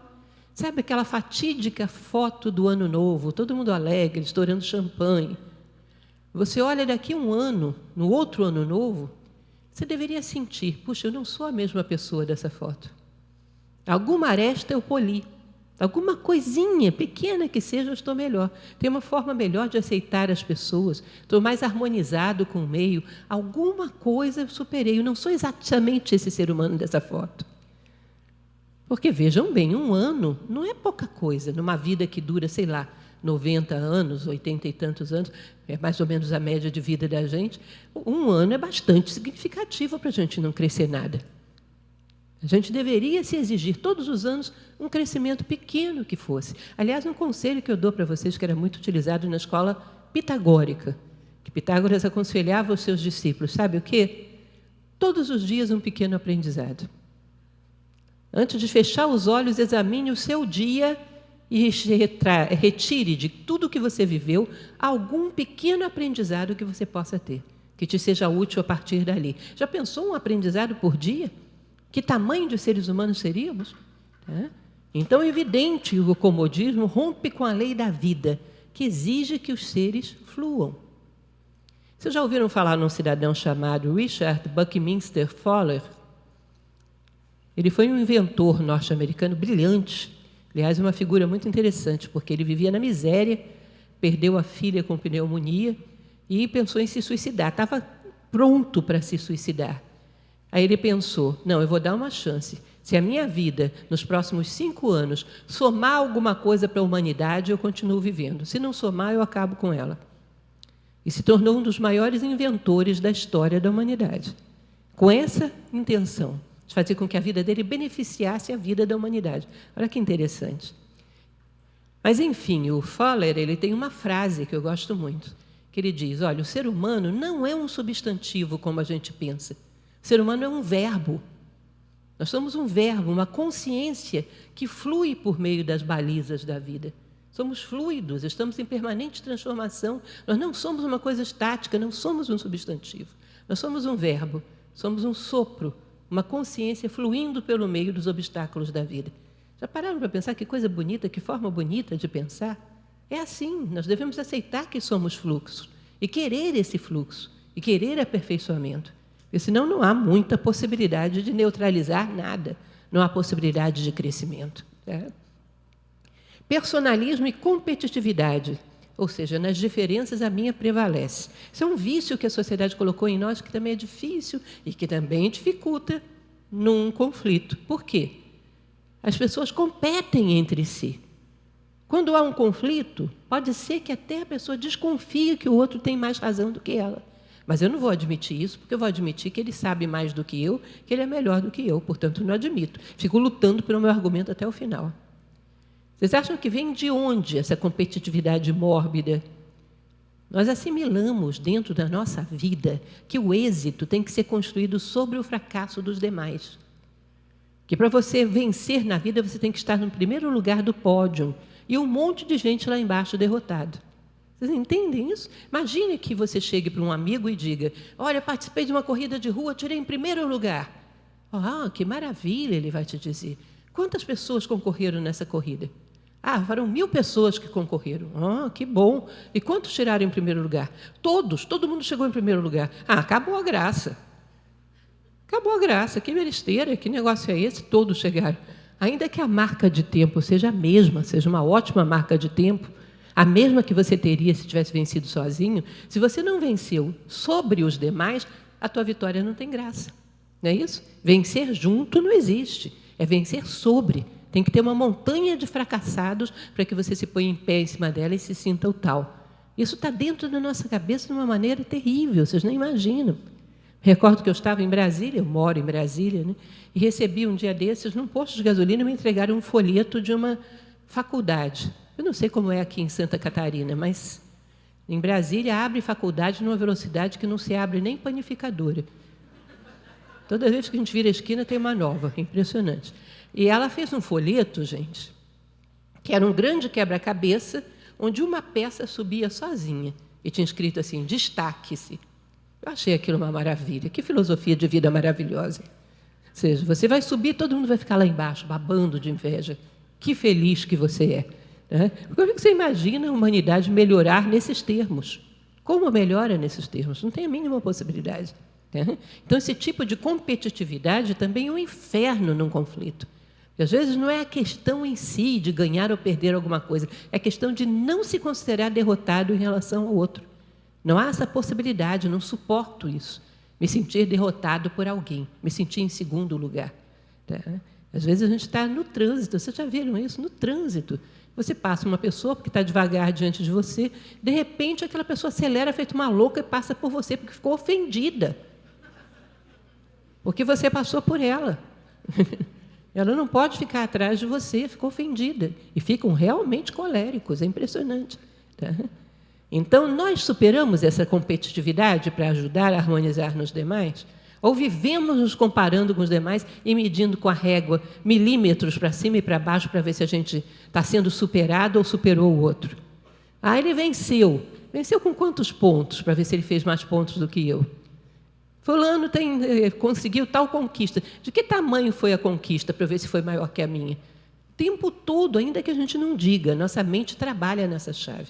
Sabe aquela fatídica foto do Ano Novo, todo mundo alegre, estourando champanhe. Você olha daqui a um ano, no outro Ano Novo, você deveria sentir, puxa, eu não sou a mesma pessoa dessa foto. Alguma aresta eu poli. Alguma coisinha pequena que seja, eu estou melhor. Tem uma forma melhor de aceitar as pessoas. Estou mais harmonizado com o meio. Alguma coisa eu superei. Eu não sou exatamente esse ser humano dessa foto. Porque, vejam bem, um ano não é pouca coisa. Numa vida que dura, sei lá, 90 anos, 80 e tantos anos, é mais ou menos a média de vida da gente, um ano é bastante significativo para a gente não crescer nada. A gente deveria se exigir todos os anos um crescimento pequeno que fosse. Aliás, um conselho que eu dou para vocês, que era muito utilizado na escola pitagórica, que Pitágoras aconselhava aos seus discípulos, sabe o quê? Todos os dias um pequeno aprendizado. Antes de fechar os olhos, examine o seu dia e retire de tudo que você viveu algum pequeno aprendizado que você possa ter, que te seja útil a partir dali. Já pensou um aprendizado por dia? Que tamanho de seres humanos seríamos? Então, é evidente, o comodismo rompe com a lei da vida, que exige que os seres fluam. Vocês já ouviram falar num cidadão chamado Richard Buckminster Fuller? Ele foi um inventor norte-americano brilhante. Aliás, uma figura muito interessante, porque ele vivia na miséria, perdeu a filha com pneumonia e pensou em se suicidar. Estava pronto para se suicidar. Aí ele pensou, não, eu vou dar uma chance. Se a minha vida, nos próximos 5 anos, somar alguma coisa para a humanidade, eu continuo vivendo. Se não somar, eu acabo com ela. E se tornou um dos maiores inventores da história da humanidade. Com essa intenção, de fazer com que a vida dele beneficiasse a vida da humanidade. Olha que interessante. Mas, enfim, o Fuller, ele tem uma frase que eu gosto muito, que ele diz, olha, o ser humano não é um substantivo como a gente pensa. O ser humano é um verbo. Nós somos um verbo, uma consciência que flui por meio das balizas da vida. Somos fluidos, estamos em permanente transformação. Nós não somos uma coisa estática, não somos um substantivo. Nós somos um verbo, somos um sopro, uma consciência fluindo pelo meio dos obstáculos da vida. Já pararam para pensar que coisa bonita, que forma bonita de pensar? É assim, nós devemos aceitar que somos fluxo e querer esse fluxo, e querer aperfeiçoamento. Porque senão não há muita possibilidade de neutralizar nada, não há possibilidade de crescimento. Tá? Personalismo e competitividade, ou seja, nas diferenças a minha prevalece. Isso é um vício que a sociedade colocou em nós, que também é difícil e que também dificulta num conflito. Por quê? As pessoas competem entre si. Quando há um conflito, pode ser que até a pessoa desconfie que o outro tem mais razão do que ela. Mas eu não vou admitir isso, porque eu vou admitir que ele sabe mais do que eu, que ele é melhor do que eu, portanto, não admito. Fico lutando pelo meu argumento até o final. Vocês acham que vem de onde essa competitividade mórbida? Nós assimilamos dentro da nossa vida que o êxito tem que ser construído sobre o fracasso dos demais. Que para você vencer na vida, você tem que estar no primeiro lugar do pódio e um monte de gente lá embaixo derrotado. Vocês entendem isso? Imagine que você chegue para um amigo e diga: olha, participei de uma corrida de rua, tirei em primeiro lugar. Ah, que maravilha, ele vai te dizer. Quantas pessoas concorreram nessa corrida? Ah, foram 1000 pessoas que concorreram. Ah, que bom. E quantos tiraram em primeiro lugar? Todos, todo mundo chegou em primeiro lugar. Ah, acabou a graça. Acabou a graça, que besteira, que negócio é esse? Todos chegaram. Ainda que a marca de tempo seja a mesma, seja uma ótima marca de tempo, a mesma que você teria se tivesse vencido sozinho, se você não venceu sobre os demais, a tua vitória não tem graça. Não é isso? Vencer junto não existe, é vencer sobre. Tem que ter uma montanha de fracassados para que você se ponha em pé em cima dela e se sinta o tal. Isso está dentro da nossa cabeça de uma maneira terrível, vocês nem imaginam. Recordo que eu estava em Brasília, eu moro em Brasília, né, e recebi um dia desses, num posto de gasolina, me entregaram um folheto de uma faculdade. Eu não sei como é aqui em Santa Catarina, mas em Brasília abre faculdade numa velocidade que não se abre nem panificadora. Toda vez que a gente vira a esquina tem uma nova, impressionante. E ela fez um folheto, gente, que era um grande quebra-cabeça, onde uma peça subia sozinha. E tinha escrito assim: destaque-se. Eu achei aquilo uma maravilha. Que filosofia de vida maravilhosa. Ou seja, você vai subir, todo mundo vai ficar lá embaixo, babando de inveja. Que feliz que você é. Né? Como é que você imagina a humanidade melhorar nesses termos? Como melhora nesses termos? Não tem a mínima possibilidade. Né? Então, esse tipo de competitividade também é um inferno num conflito. Porque, às vezes, não é a questão em si de ganhar ou perder alguma coisa, é a questão de não se considerar derrotado em relação ao outro. Não há essa possibilidade, não suporto isso. Me sentir derrotado por alguém, me sentir em segundo lugar. Tá? Às vezes a gente está no trânsito, vocês já viram isso? No trânsito. Você passa uma pessoa porque está devagar diante de você, de repente aquela pessoa acelera feito uma louca e passa por você porque ficou ofendida. Porque você passou por ela. Ela não pode ficar atrás de você, ficou ofendida. E ficam realmente coléricos, é impressionante. Tá? Então, nós superamos essa competitividade para ajudar a harmonizar nos demais? Ou vivemos nos comparando com os demais e medindo com a régua milímetros para cima e para baixo para ver se a gente está sendo superado ou superou o outro? Ah, ele venceu. Venceu com quantos pontos, para ver se ele fez mais pontos do que eu? Fulano conseguiu tal conquista. De que tamanho foi a conquista, para eu ver se foi maior que a minha? O tempo todo, ainda que a gente não diga, nossa mente trabalha nessa chave.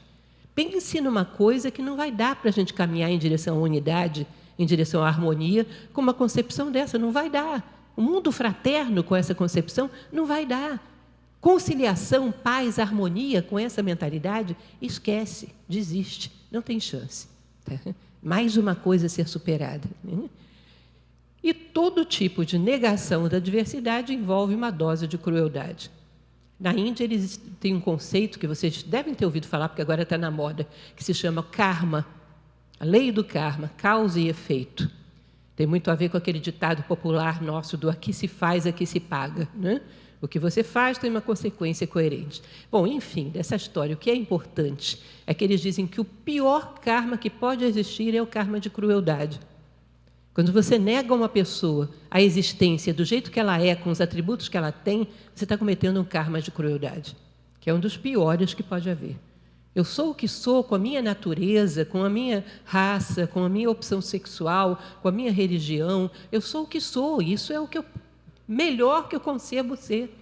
Pense numa coisa que não vai dar para a gente caminhar em direção à unidade, em direção à harmonia, com uma concepção dessa, não vai dar. O mundo fraterno com essa concepção não vai dar. Conciliação, paz, harmonia com essa mentalidade, esquece, desiste, não tem chance. Mais uma coisa a ser superada. E todo tipo de negação da diversidade envolve uma dose de crueldade. Na Índia, eles têm um conceito que vocês devem ter ouvido falar, porque agora está na moda, que se chama karma, a lei do karma, causa e efeito. Tem muito a ver com aquele ditado popular nosso do aqui se faz, aqui se paga. Né? O que você faz tem uma consequência coerente. Bom, enfim, dessa história, o que é importante é que eles dizem que o pior karma que pode existir é o karma de crueldade. Quando você nega a uma pessoa a existência do jeito que ela é, com os atributos que ela tem, você está cometendo um karma de crueldade, que é um dos piores que pode haver. Eu sou o que sou com a minha natureza, com a minha raça, com a minha opção sexual, com a minha religião. Eu sou o que sou, isso é o que melhor que eu concebo ser.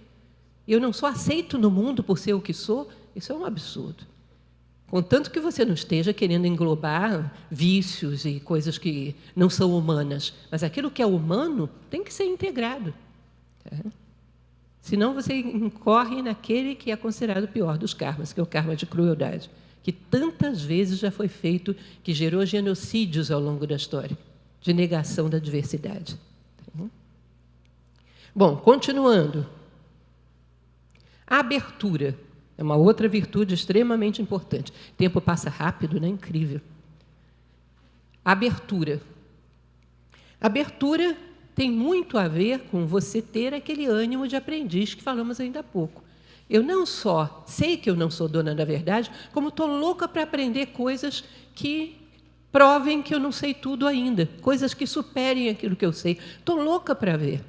Eu não sou aceito no mundo por ser o que sou, isso é um absurdo. Contanto que você não esteja querendo englobar vícios e coisas que não são humanas. Mas aquilo que é humano tem que ser integrado. Tá? Senão você incorre naquele que é considerado o pior dos karmas, que é o karma de crueldade, que tantas vezes já foi feito, que gerou genocídios ao longo da história, de negação da diversidade. Bom, continuando. A abertura é uma outra virtude extremamente importante. O tempo passa rápido, né? Incrível. Abertura. Abertura tem muito a ver com você ter aquele ânimo de aprendiz que falamos ainda há pouco. Eu não só sei que eu não sou dona da verdade, como estou louca para aprender coisas que provem que eu não sei tudo ainda, coisas que superem aquilo que eu sei. Estou louca para ver.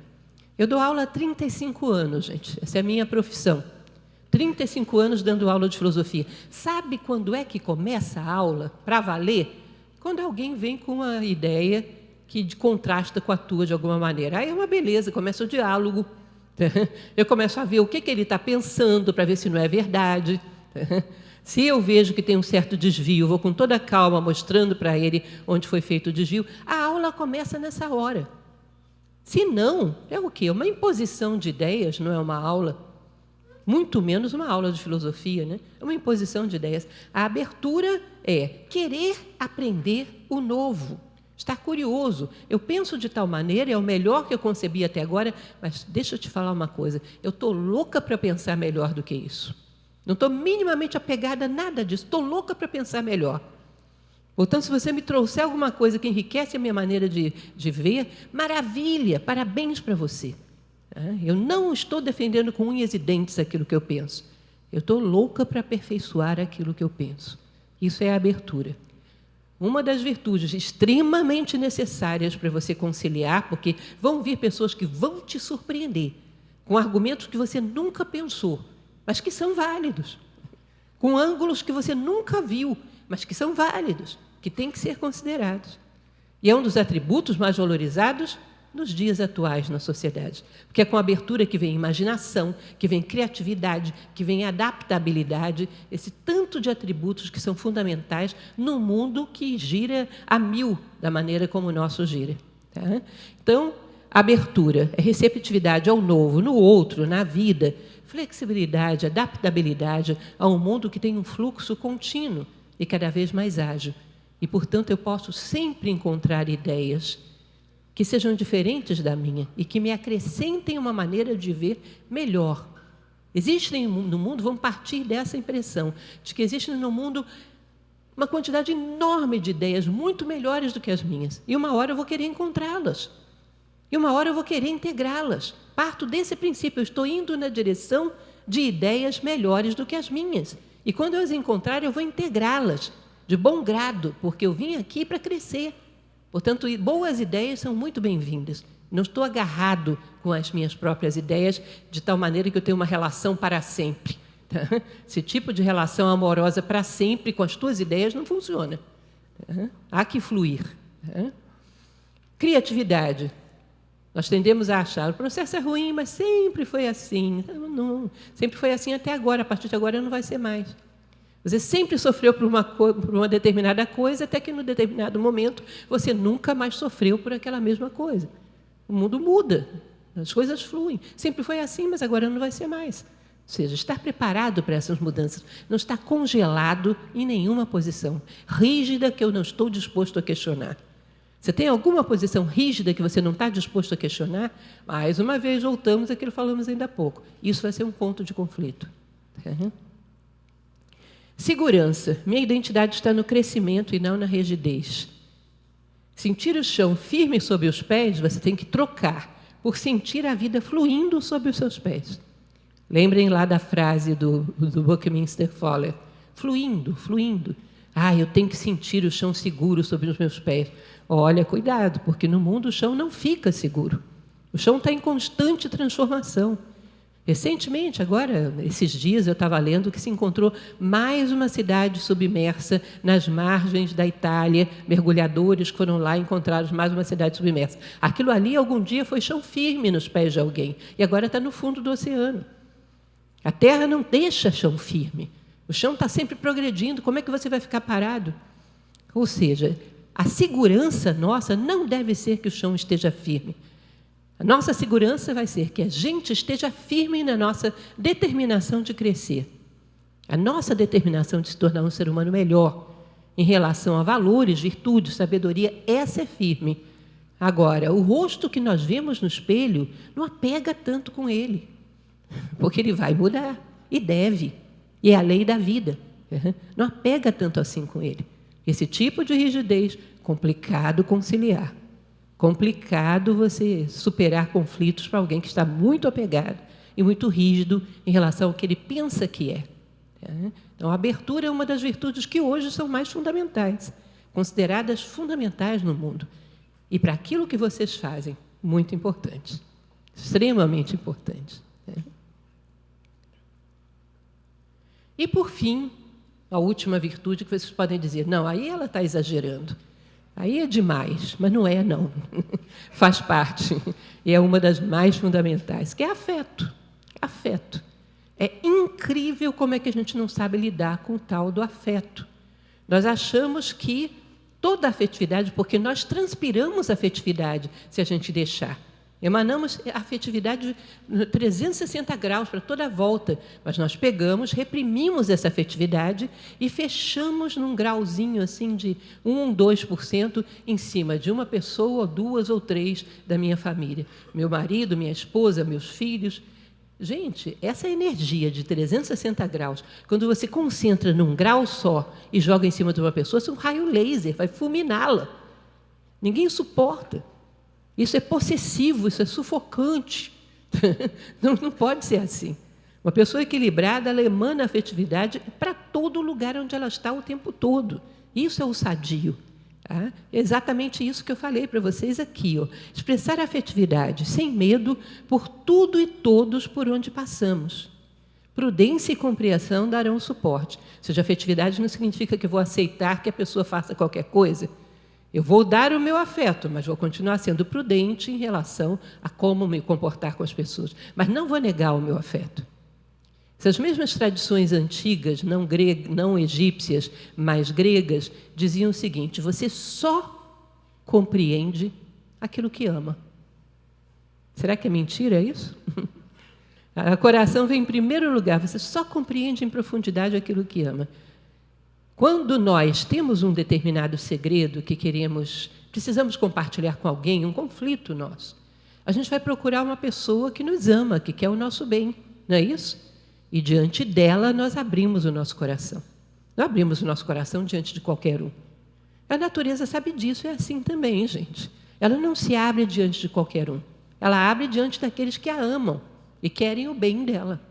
Eu dou aula há 35 anos, gente. Essa é a minha profissão. 35 anos dando aula de filosofia. Sabe quando é que começa a aula para valer? Quando alguém vem com uma ideia que contrasta com a tua de alguma maneira. Aí é uma beleza, começa o diálogo. Eu começo a ver o que ele está pensando, para ver se não é verdade. Se eu vejo que tem um certo desvio, vou com toda a calma mostrando para ele onde foi feito o desvio. A aula começa nessa hora. Se não, é o quê? Uma imposição de ideias, não é uma aula. Muito menos uma aula de filosofia, né? É uma imposição de ideias. A abertura é querer aprender o novo. Estar curioso. Eu penso de tal maneira, é o melhor que eu concebi até agora, mas deixa eu te falar uma coisa. Eu estou louca para pensar melhor do que isso. Não estou minimamente apegada a nada disso. Estou louca para pensar melhor. Portanto, se você me trouxer alguma coisa que enriquece a minha maneira de ver, maravilha, parabéns para você. Eu não estou defendendo com unhas e dentes aquilo que eu penso. Eu estou louca para aperfeiçoar aquilo que eu penso. Isso é a abertura. Uma das virtudes extremamente necessárias para você conciliar, porque vão vir pessoas que vão te surpreender com argumentos que você nunca pensou, mas que são válidos, com ângulos que você nunca viu, mas que são válidos, que têm que ser considerados. E é um dos atributos mais valorizados nos dias atuais na sociedade. Porque é com abertura que vem imaginação, que vem criatividade, que vem adaptabilidade, esse tanto de atributos que são fundamentais num mundo que gira a mil da maneira como o nosso gira. Tá? Então, abertura é receptividade ao novo, no outro, na vida, flexibilidade, adaptabilidade a um mundo que tem um fluxo contínuo e cada vez mais ágil. E, portanto, eu posso sempre encontrar ideias que sejam diferentes da minha e que me acrescentem uma maneira de ver melhor. Existem no mundo, vamos partir dessa impressão, de que existem no mundo uma quantidade enorme de ideias muito melhores do que as minhas. E uma hora eu vou querer encontrá-las. E uma hora eu vou querer integrá-las. Parto desse princípio, eu estou indo na direção de ideias melhores do que as minhas. E quando eu as encontrar, eu vou integrá-las de bom grado, porque eu vim aqui para crescer. Portanto, boas ideias são muito bem-vindas. Não estou agarrado com as minhas próprias ideias de tal maneira que eu tenho uma relação para sempre. Tá? Esse tipo de relação amorosa para sempre com as tuas ideias não funciona. Tá? Há que fluir. Tá? Criatividade. Nós tendemos a achar, o processo é ruim, mas sempre foi assim. Não, sempre foi assim até agora, a partir de agora não vai ser mais. Você sempre sofreu por uma determinada coisa, até que, em determinado momento, você nunca mais sofreu por aquela mesma coisa. O mundo muda, as coisas fluem. Sempre foi assim, mas agora não vai ser mais. Ou seja, estar preparado para essas mudanças, não estar congelado em nenhuma posição rígida que eu não estou disposto a questionar. Você tem alguma posição rígida que você não está disposto a questionar? Mais uma vez, voltamos àquilo que falamos ainda há pouco. Isso vai ser um ponto de conflito. Segurança. Minha identidade está no crescimento e não na rigidez. Sentir o chão firme sob os pés, você tem que trocar por sentir a vida fluindo sob os seus pés. Lembrem lá da frase do Buckminster Fuller. Fluindo, fluindo. Eu tenho que sentir o chão seguro sob os meus pés. Olha, cuidado, porque no mundo o chão não fica seguro. O chão está em constante transformação. Recentemente, agora, esses dias, eu estava lendo que se encontrou mais uma cidade submersa nas margens da Itália, mergulhadores que foram lá e encontraram mais uma cidade submersa. Aquilo ali, algum dia, foi chão firme nos pés de alguém, e agora está no fundo do oceano. A terra não deixa chão firme. O chão está sempre progredindo, como é que você vai ficar parado? Ou seja, a segurança nossa não deve ser que o chão esteja firme. A nossa segurança vai ser que a gente esteja firme na nossa determinação de crescer. A nossa determinação de se tornar um ser humano melhor em relação a valores, virtudes, sabedoria, essa é firme. Agora, o rosto que nós vemos no espelho não apega tanto com ele, porque ele vai mudar, e deve, e é a lei da vida. Não apega tanto assim com ele. Esse tipo de rigidez, complicado conciliar. Complicado você superar conflitos para alguém que está muito apegado e muito rígido em relação ao que ele pensa que é. Então, a abertura é uma das virtudes que hoje são mais fundamentais, consideradas fundamentais no mundo. E para aquilo que vocês fazem, muito importantes, extremamente importantes. E, por fim, a última virtude que vocês podem dizer, não, aí ela está exagerando, aí é demais, mas não é, não. Faz parte, e é uma das mais fundamentais, que é afeto. Afeto. É incrível como é que a gente não sabe lidar com o tal do afeto. Nós achamos que toda a afetividade, porque nós transpiramos a afetividade se a gente deixar. Emanamos a afetividade 360 graus para toda a volta, mas nós pegamos, reprimimos essa afetividade e fechamos num grauzinho assim de 1, 2% em cima de uma pessoa, ou 2 ou 3 da minha família. Meu marido, minha esposa, meus filhos. Gente, essa energia de 360 graus, quando você concentra num grau só e joga em cima de uma pessoa, isso é um raio laser, vai fulminá-la. Ninguém suporta. Isso é possessivo, isso é sufocante. Não pode ser assim. Uma pessoa equilibrada, ela emana afetividade para todo lugar onde ela está o tempo todo. Isso é o sadio. Tá? É exatamente isso que eu falei para vocês aqui. Expressar afetividade sem medo por tudo e todos por onde passamos. Prudência e compreensão darão suporte. Ou seja, afetividade não significa que eu vou aceitar que a pessoa faça qualquer coisa. Eu vou dar o meu afeto, mas vou continuar sendo prudente em relação a como me comportar com as pessoas. Mas não vou negar o meu afeto. Essas mesmas tradições antigas, não egípcias, mas gregas, diziam o seguinte: você só compreende aquilo que ama. Será que é mentira isso? O coração vem em primeiro lugar, você só compreende em profundidade aquilo que ama. Quando nós temos um determinado segredo que precisamos compartilhar com alguém, um conflito nosso, a gente vai procurar uma pessoa que nos ama, que quer o nosso bem, não é isso? E diante dela nós abrimos o nosso coração. Não abrimos o nosso coração diante de qualquer um. A natureza sabe disso, é assim também, gente. Ela não se abre diante de qualquer um. Ela abre diante daqueles que a amam e querem o bem dela.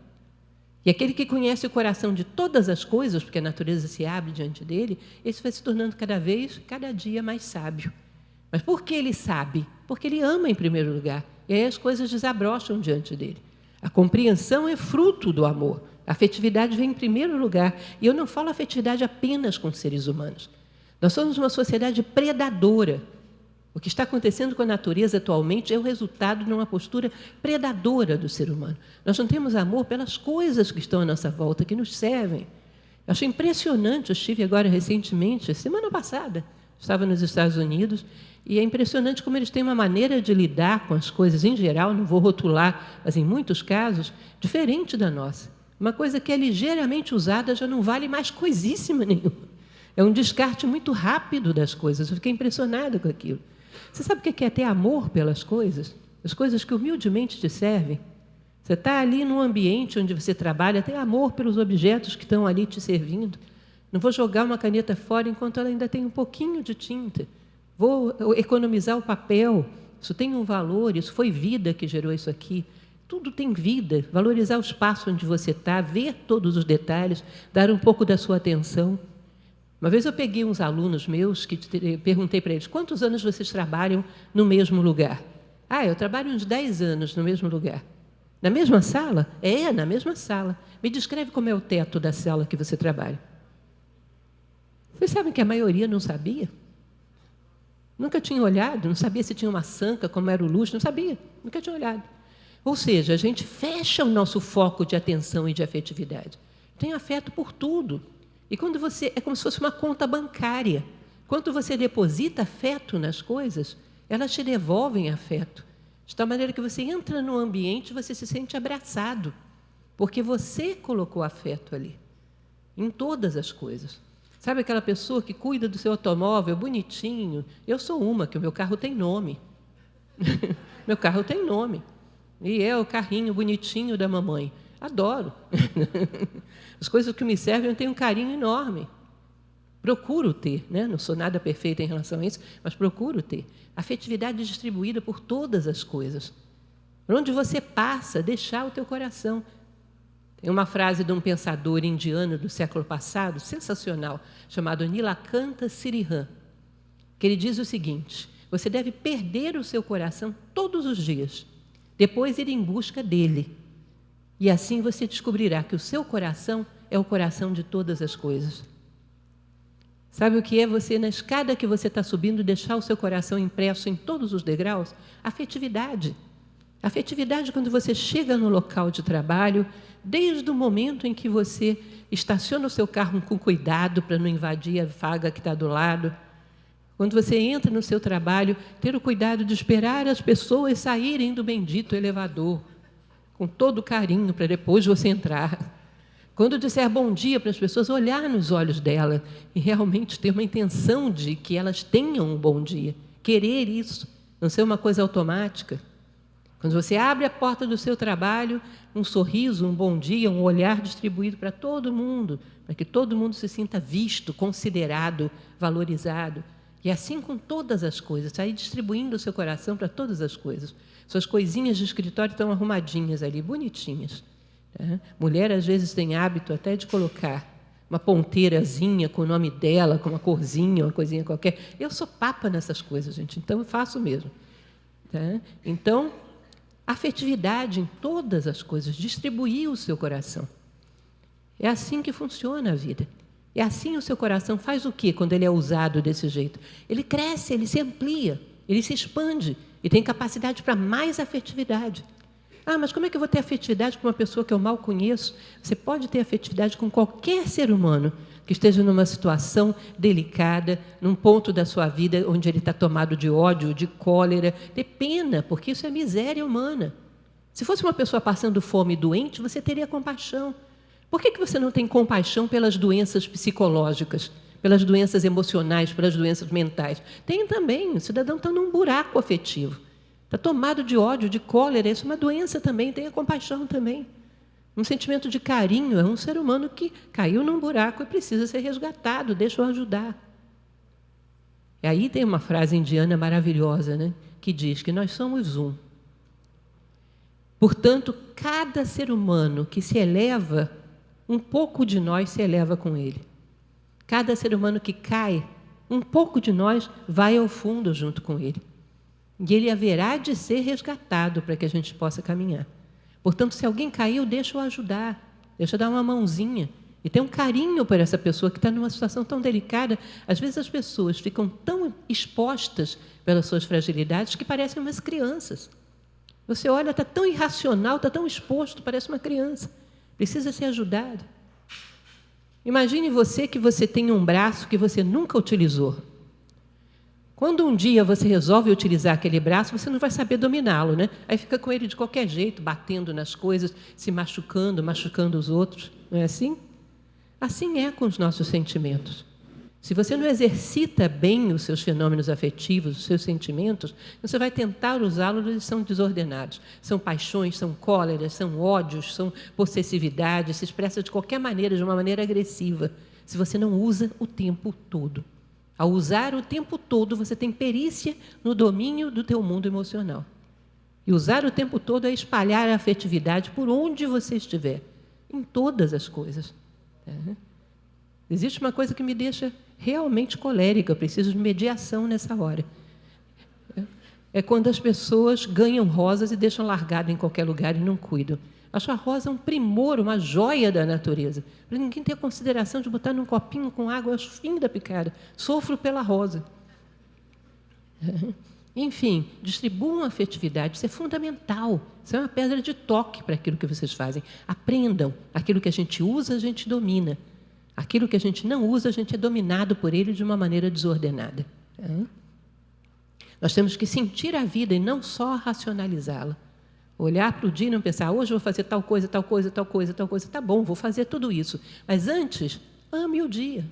E aquele que conhece o coração de todas as coisas, porque a natureza se abre diante dele, esse vai se tornando cada dia mais sábio. Mas por que ele sabe? Porque ele ama em primeiro lugar. E aí as coisas desabrocham diante dele. A compreensão é fruto do amor. A afetividade vem em primeiro lugar. E eu não falo afetividade apenas com seres humanos. Nós somos uma sociedade predadora. O que está acontecendo com a natureza atualmente é o resultado de uma postura predadora do ser humano. Nós não temos amor pelas coisas que estão à nossa volta, que nos servem. Eu acho impressionante, eu estive agora recentemente, semana passada, estava nos Estados Unidos, e é impressionante como eles têm uma maneira de lidar com as coisas em geral, não vou rotular, mas em muitos casos, diferente da nossa. Uma coisa que é ligeiramente usada já não vale mais coisíssima nenhuma. É um descarte muito rápido das coisas. Eu fiquei impressionada com aquilo. Você sabe o que é ter amor pelas coisas? As coisas que humildemente te servem. Você está ali num ambiente onde você trabalha, tem amor pelos objetos que estão ali te servindo. Não vou jogar uma caneta fora enquanto ela ainda tem um pouquinho de tinta. Vou economizar o papel. Isso tem um valor, isso foi vida que gerou isso aqui. Tudo tem vida. Valorizar o espaço onde você está, ver todos os detalhes, dar um pouco da sua atenção. Uma vez eu peguei uns alunos meus que perguntei para eles: quantos anos vocês trabalham no mesmo lugar? Eu trabalho uns 10 anos no mesmo lugar. Na mesma sala? Na mesma sala. Me descreve como é o teto da sala que você trabalha. Vocês sabem que a maioria não sabia? Nunca tinha olhado, não sabia se tinha uma sanca, como era o luxo, não sabia, nunca tinha olhado. Ou seja, a gente fecha o nosso foco de atenção e de afetividade. Tem afeto por tudo. E quando é como se fosse uma conta bancária. Quando você deposita afeto nas coisas, elas te devolvem afeto. De tal maneira que você entra no ambiente e você se sente abraçado, porque você colocou afeto ali, em todas as coisas. Sabe aquela pessoa que cuida do seu automóvel bonitinho? Eu sou uma, que o meu carro tem nome. Meu carro tem nome. E é o carrinho bonitinho da mamãe. Adoro. As coisas que me servem eu tenho um carinho enorme. Procuro ter, né? Não sou nada perfeita em relação a isso, mas procuro ter. Afetividade distribuída por todas as coisas. Por onde você passa, deixar o teu coração. Tem uma frase de um pensador indiano do século passado, sensacional, chamado Nilakanta Sirihan, que ele diz o seguinte: você deve perder o seu coração todos os dias, depois ir em busca dele. E assim você descobrirá que o seu coração é o coração de todas as coisas. Sabe o que é você, na escada que você está subindo, deixar o seu coração impresso em todos os degraus? Afetividade. Afetividade quando você chega no local de trabalho, desde o momento em que você estaciona o seu carro com cuidado para não invadir a vaga que está do lado. Quando você entra no seu trabalho, ter o cuidado de esperar as pessoas saírem do bendito elevador, com todo carinho, para depois você entrar. Quando disser bom dia para as pessoas, olhar nos olhos dela e realmente ter uma intenção de que elas tenham um bom dia. Querer isso, não ser uma coisa automática. Quando você abre a porta do seu trabalho, um sorriso, um bom dia, um olhar distribuído para todo mundo, para que todo mundo se sinta visto, considerado, valorizado. E assim com todas as coisas, sair distribuindo o seu coração para todas as coisas. Suas coisinhas de escritório estão arrumadinhas ali, bonitinhas. Tá? Mulher, às vezes, tem hábito até de colocar uma ponteirazinha com o nome dela, com uma corzinha, uma coisinha qualquer. Eu sou papa nessas coisas, gente, então eu faço mesmo. Tá? Então, afetividade em todas as coisas, distribuir o seu coração. É assim que funciona a vida. É assim o seu coração faz o quê quando ele é usado desse jeito? Ele cresce, ele se amplia, ele se expande e tem capacidade para mais afetividade. Ah, mas como é que eu vou ter afetividade com uma pessoa que eu mal conheço? Você pode ter afetividade com qualquer ser humano que esteja numa situação delicada, num ponto da sua vida onde ele está tomado de ódio, de cólera, de pena, porque isso é miséria humana. Se fosse uma pessoa passando fome e doente, você teria compaixão. Por que você não tem compaixão pelas doenças psicológicas, pelas doenças emocionais, pelas doenças mentais? Tem também, o cidadão está num buraco afetivo. Está tomado de ódio, de cólera, isso é uma doença também, tenha compaixão também. Um sentimento de carinho é um ser humano que caiu num buraco e precisa ser resgatado, deixa eu ajudar. E aí tem uma frase indiana maravilhosa, né, que diz que nós somos um. Portanto, cada ser humano que se eleva, um pouco de nós se eleva com ele. Cada ser humano que cai, um pouco de nós vai ao fundo junto com ele. E ele haverá de ser resgatado para que a gente possa caminhar. Portanto, se alguém caiu, deixa eu ajudar, deixa eu dar uma mãozinha. E ter um carinho por essa pessoa que está numa situação tão delicada. Às vezes as pessoas ficam tão expostas pelas suas fragilidades que parecem umas crianças. Você olha, está tão irracional, está tão exposto, parece uma criança. Precisa ser ajudado. Imagine você que você tem um braço que você nunca utilizou. Quando um dia você resolve utilizar aquele braço, você não vai saber dominá-lo, né? Aí fica com ele de qualquer jeito, batendo nas coisas, se machucando, machucando os outros. Não é assim? Assim é com os nossos sentimentos. Se você não exercita bem os seus fenômenos afetivos, os seus sentimentos, você vai tentar usá-los, eles são desordenados. São paixões, são cóleras, são ódios, são possessividade, se expressa de qualquer maneira, de uma maneira agressiva, se você não usa o tempo todo. Ao usar o tempo todo, você tem perícia no domínio do teu mundo emocional. E usar o tempo todo é espalhar a afetividade por onde você estiver, em todas as coisas. Existe uma coisa que me deixa realmente colérica, eu preciso de mediação nessa hora. É quando as pessoas ganham rosas e deixam largado em qualquer lugar e não cuidam. Acho a rosa um primor, uma joia da natureza. Para ninguém ter a consideração de botar num copinho com água, eu acho fim da picada. Sofro pela rosa. Enfim, distribuam afetividade, isso é fundamental. Isso é uma pedra de toque para aquilo que vocês fazem. Aprendam. Aquilo que a gente usa, a gente domina. Aquilo que a gente não usa, a gente é dominado por ele de uma maneira desordenada. Nós temos que sentir a vida e não só racionalizá-la. Olhar para o dia e não pensar, hoje eu vou fazer tal coisa, tal coisa, tal coisa, tal coisa. Tá bom, vou fazer tudo isso. Mas antes, ame o dia.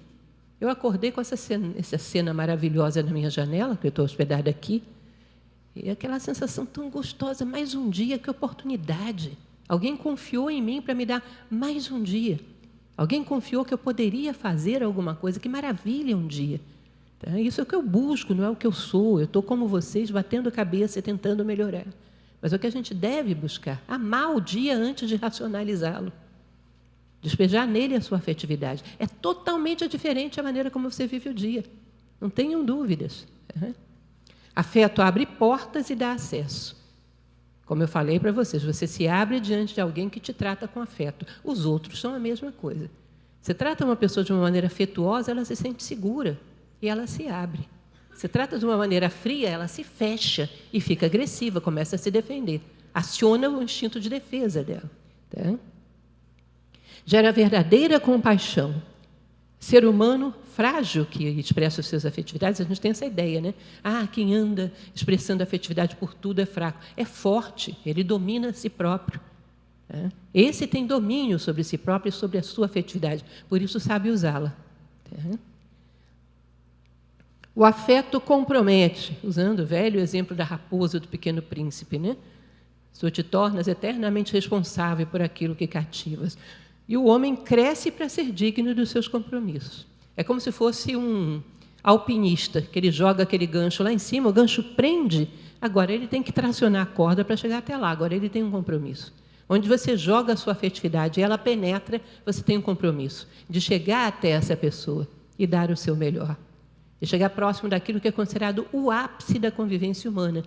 Eu acordei com essa cena maravilhosa na minha janela, que eu estou hospedada aqui, e aquela sensação tão gostosa, mais um dia, que oportunidade. Alguém confiou em mim para me dar mais um dia. Alguém confiou que eu poderia fazer alguma coisa, que maravilha um dia. Tá? Isso é o que eu busco, não é o que eu sou. Eu estou como vocês, batendo a cabeça e tentando melhorar. Mas é o que a gente deve buscar, amar o dia antes de racionalizá-lo. Despejar nele a sua afetividade. É totalmente diferente a maneira como você vive o dia. Não tenham dúvidas. Afeto abre portas e dá acesso. Como eu falei para vocês, você se abre diante de alguém que te trata com afeto. Os outros são a mesma coisa. Você trata uma pessoa de uma maneira afetuosa, ela se sente segura e ela se abre. Você trata de uma maneira fria, ela se fecha e fica agressiva, começa a se defender. Aciona o instinto de defesa dela. Tá? Gera verdadeira compaixão. Ser humano frágil que expressa as suas afetividades, a gente tem essa ideia, né? Quem anda expressando afetividade por tudo é fraco. É forte, ele domina a si próprio. Tá? Esse tem domínio sobre si próprio e sobre a sua afetividade, por isso sabe usá-la. Tá? O afeto compromete, usando o velho exemplo da raposa do Pequeno Príncipe, né? Tu te tornas eternamente responsável por aquilo que cativas. E o homem cresce para ser digno dos seus compromissos. É como se fosse um alpinista, que ele joga aquele gancho lá em cima, o gancho prende, agora ele tem que tracionar a corda para chegar até lá, agora ele tem um compromisso. Onde você joga a sua afetividade e ela penetra, você tem um compromisso de chegar até essa pessoa e dar o seu melhor. E chegar próximo daquilo que é considerado o ápice da convivência humana,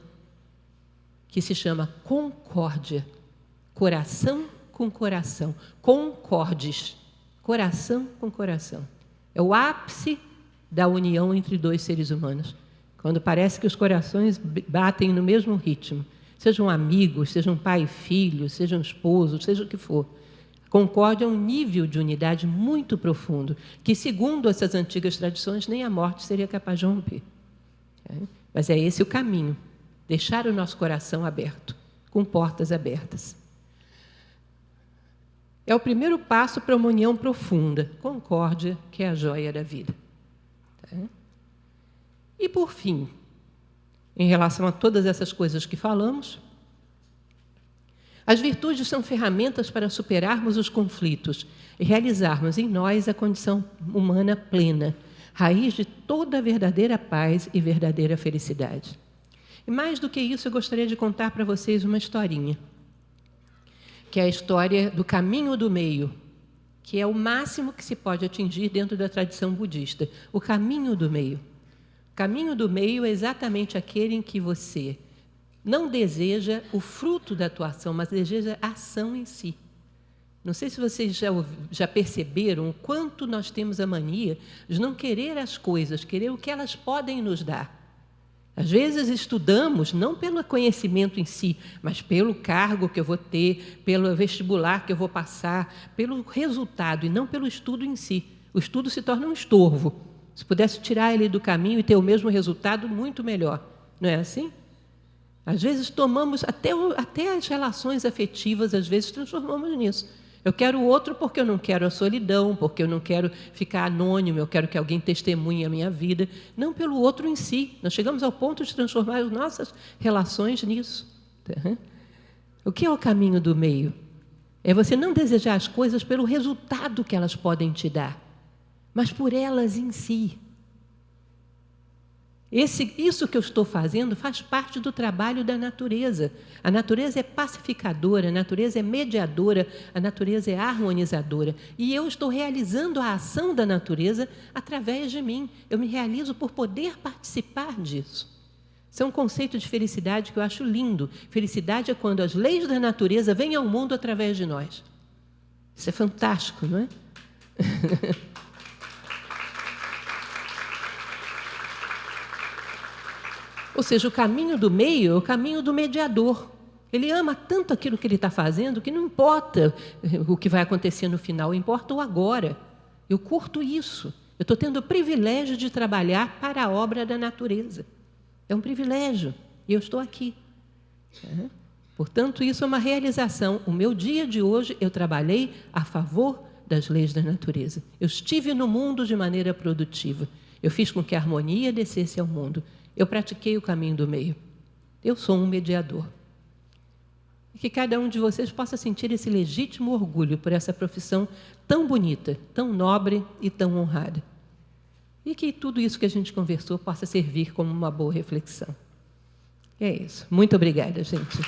que se chama concórdia. Coração com coração. Concordes. Coração com coração. É o ápice da união entre dois seres humanos. Quando parece que os corações batem no mesmo ritmo. Sejam amigos, sejam pai e filho, sejam esposos, seja o que for. Concórdia é um nível de unidade muito profundo, que, segundo essas antigas tradições, nem a morte seria capaz de romper. Mas é esse o caminho, deixar o nosso coração aberto, com portas abertas. É o primeiro passo para uma união profunda, concórdia, que é a joia da vida. E, por fim, em relação a todas essas coisas que falamos, as virtudes são ferramentas para superarmos os conflitos e realizarmos em nós a condição humana plena, raiz de toda a verdadeira paz e verdadeira felicidade. E mais do que isso, eu gostaria de contar para vocês uma historinha, que é a história do caminho do meio, que é o máximo que se pode atingir dentro da tradição budista. O caminho do meio. O caminho do meio é exatamente aquele em que você não deseja o fruto da tua ação, mas deseja a ação em si. Não sei se vocês já perceberam o quanto nós temos a mania de não querer as coisas, querer o que elas podem nos dar. Às vezes estudamos não pelo conhecimento em si, mas pelo cargo que eu vou ter, pelo vestibular que eu vou passar, pelo resultado e não pelo estudo em si. O estudo se torna um estorvo. Se pudesse tirar ele do caminho e ter o mesmo resultado, muito melhor. Não é assim? Às vezes tomamos, até as relações afetivas, às vezes transformamos nisso. Eu quero o outro porque eu não quero a solidão, porque eu não quero ficar anônimo, eu quero que alguém testemunhe a minha vida, não pelo outro em si. Nós chegamos ao ponto de transformar as nossas relações nisso. O que é o caminho do meio? É você não desejar as coisas pelo resultado que elas podem te dar, mas por elas em si. Isso que eu estou fazendo faz parte do trabalho da natureza. A natureza é pacificadora, a natureza é mediadora, a natureza é harmonizadora. E eu estou realizando a ação da natureza através de mim. Eu me realizo por poder participar disso. Isso é um conceito de felicidade que eu acho lindo. Felicidade é quando as leis da natureza vêm ao mundo através de nós. Isso é fantástico, não é? Ou seja, o caminho do meio é o caminho do mediador. Ele ama tanto aquilo que ele está fazendo que não importa o que vai acontecer no final, importa o agora. Eu curto isso. Eu estou tendo o privilégio de trabalhar para a obra da natureza. É um privilégio. E eu estou aqui. Portanto, isso é uma realização. O meu dia de hoje, eu trabalhei a favor das leis da natureza. Eu estive no mundo de maneira produtiva. Eu fiz com que a harmonia descesse ao mundo. Eu pratiquei o caminho do meio. Eu sou um mediador. E que cada um de vocês possa sentir esse legítimo orgulho por essa profissão tão bonita, tão nobre e tão honrada. E que tudo isso que a gente conversou possa servir como uma boa reflexão. É isso. Muito obrigada, gente.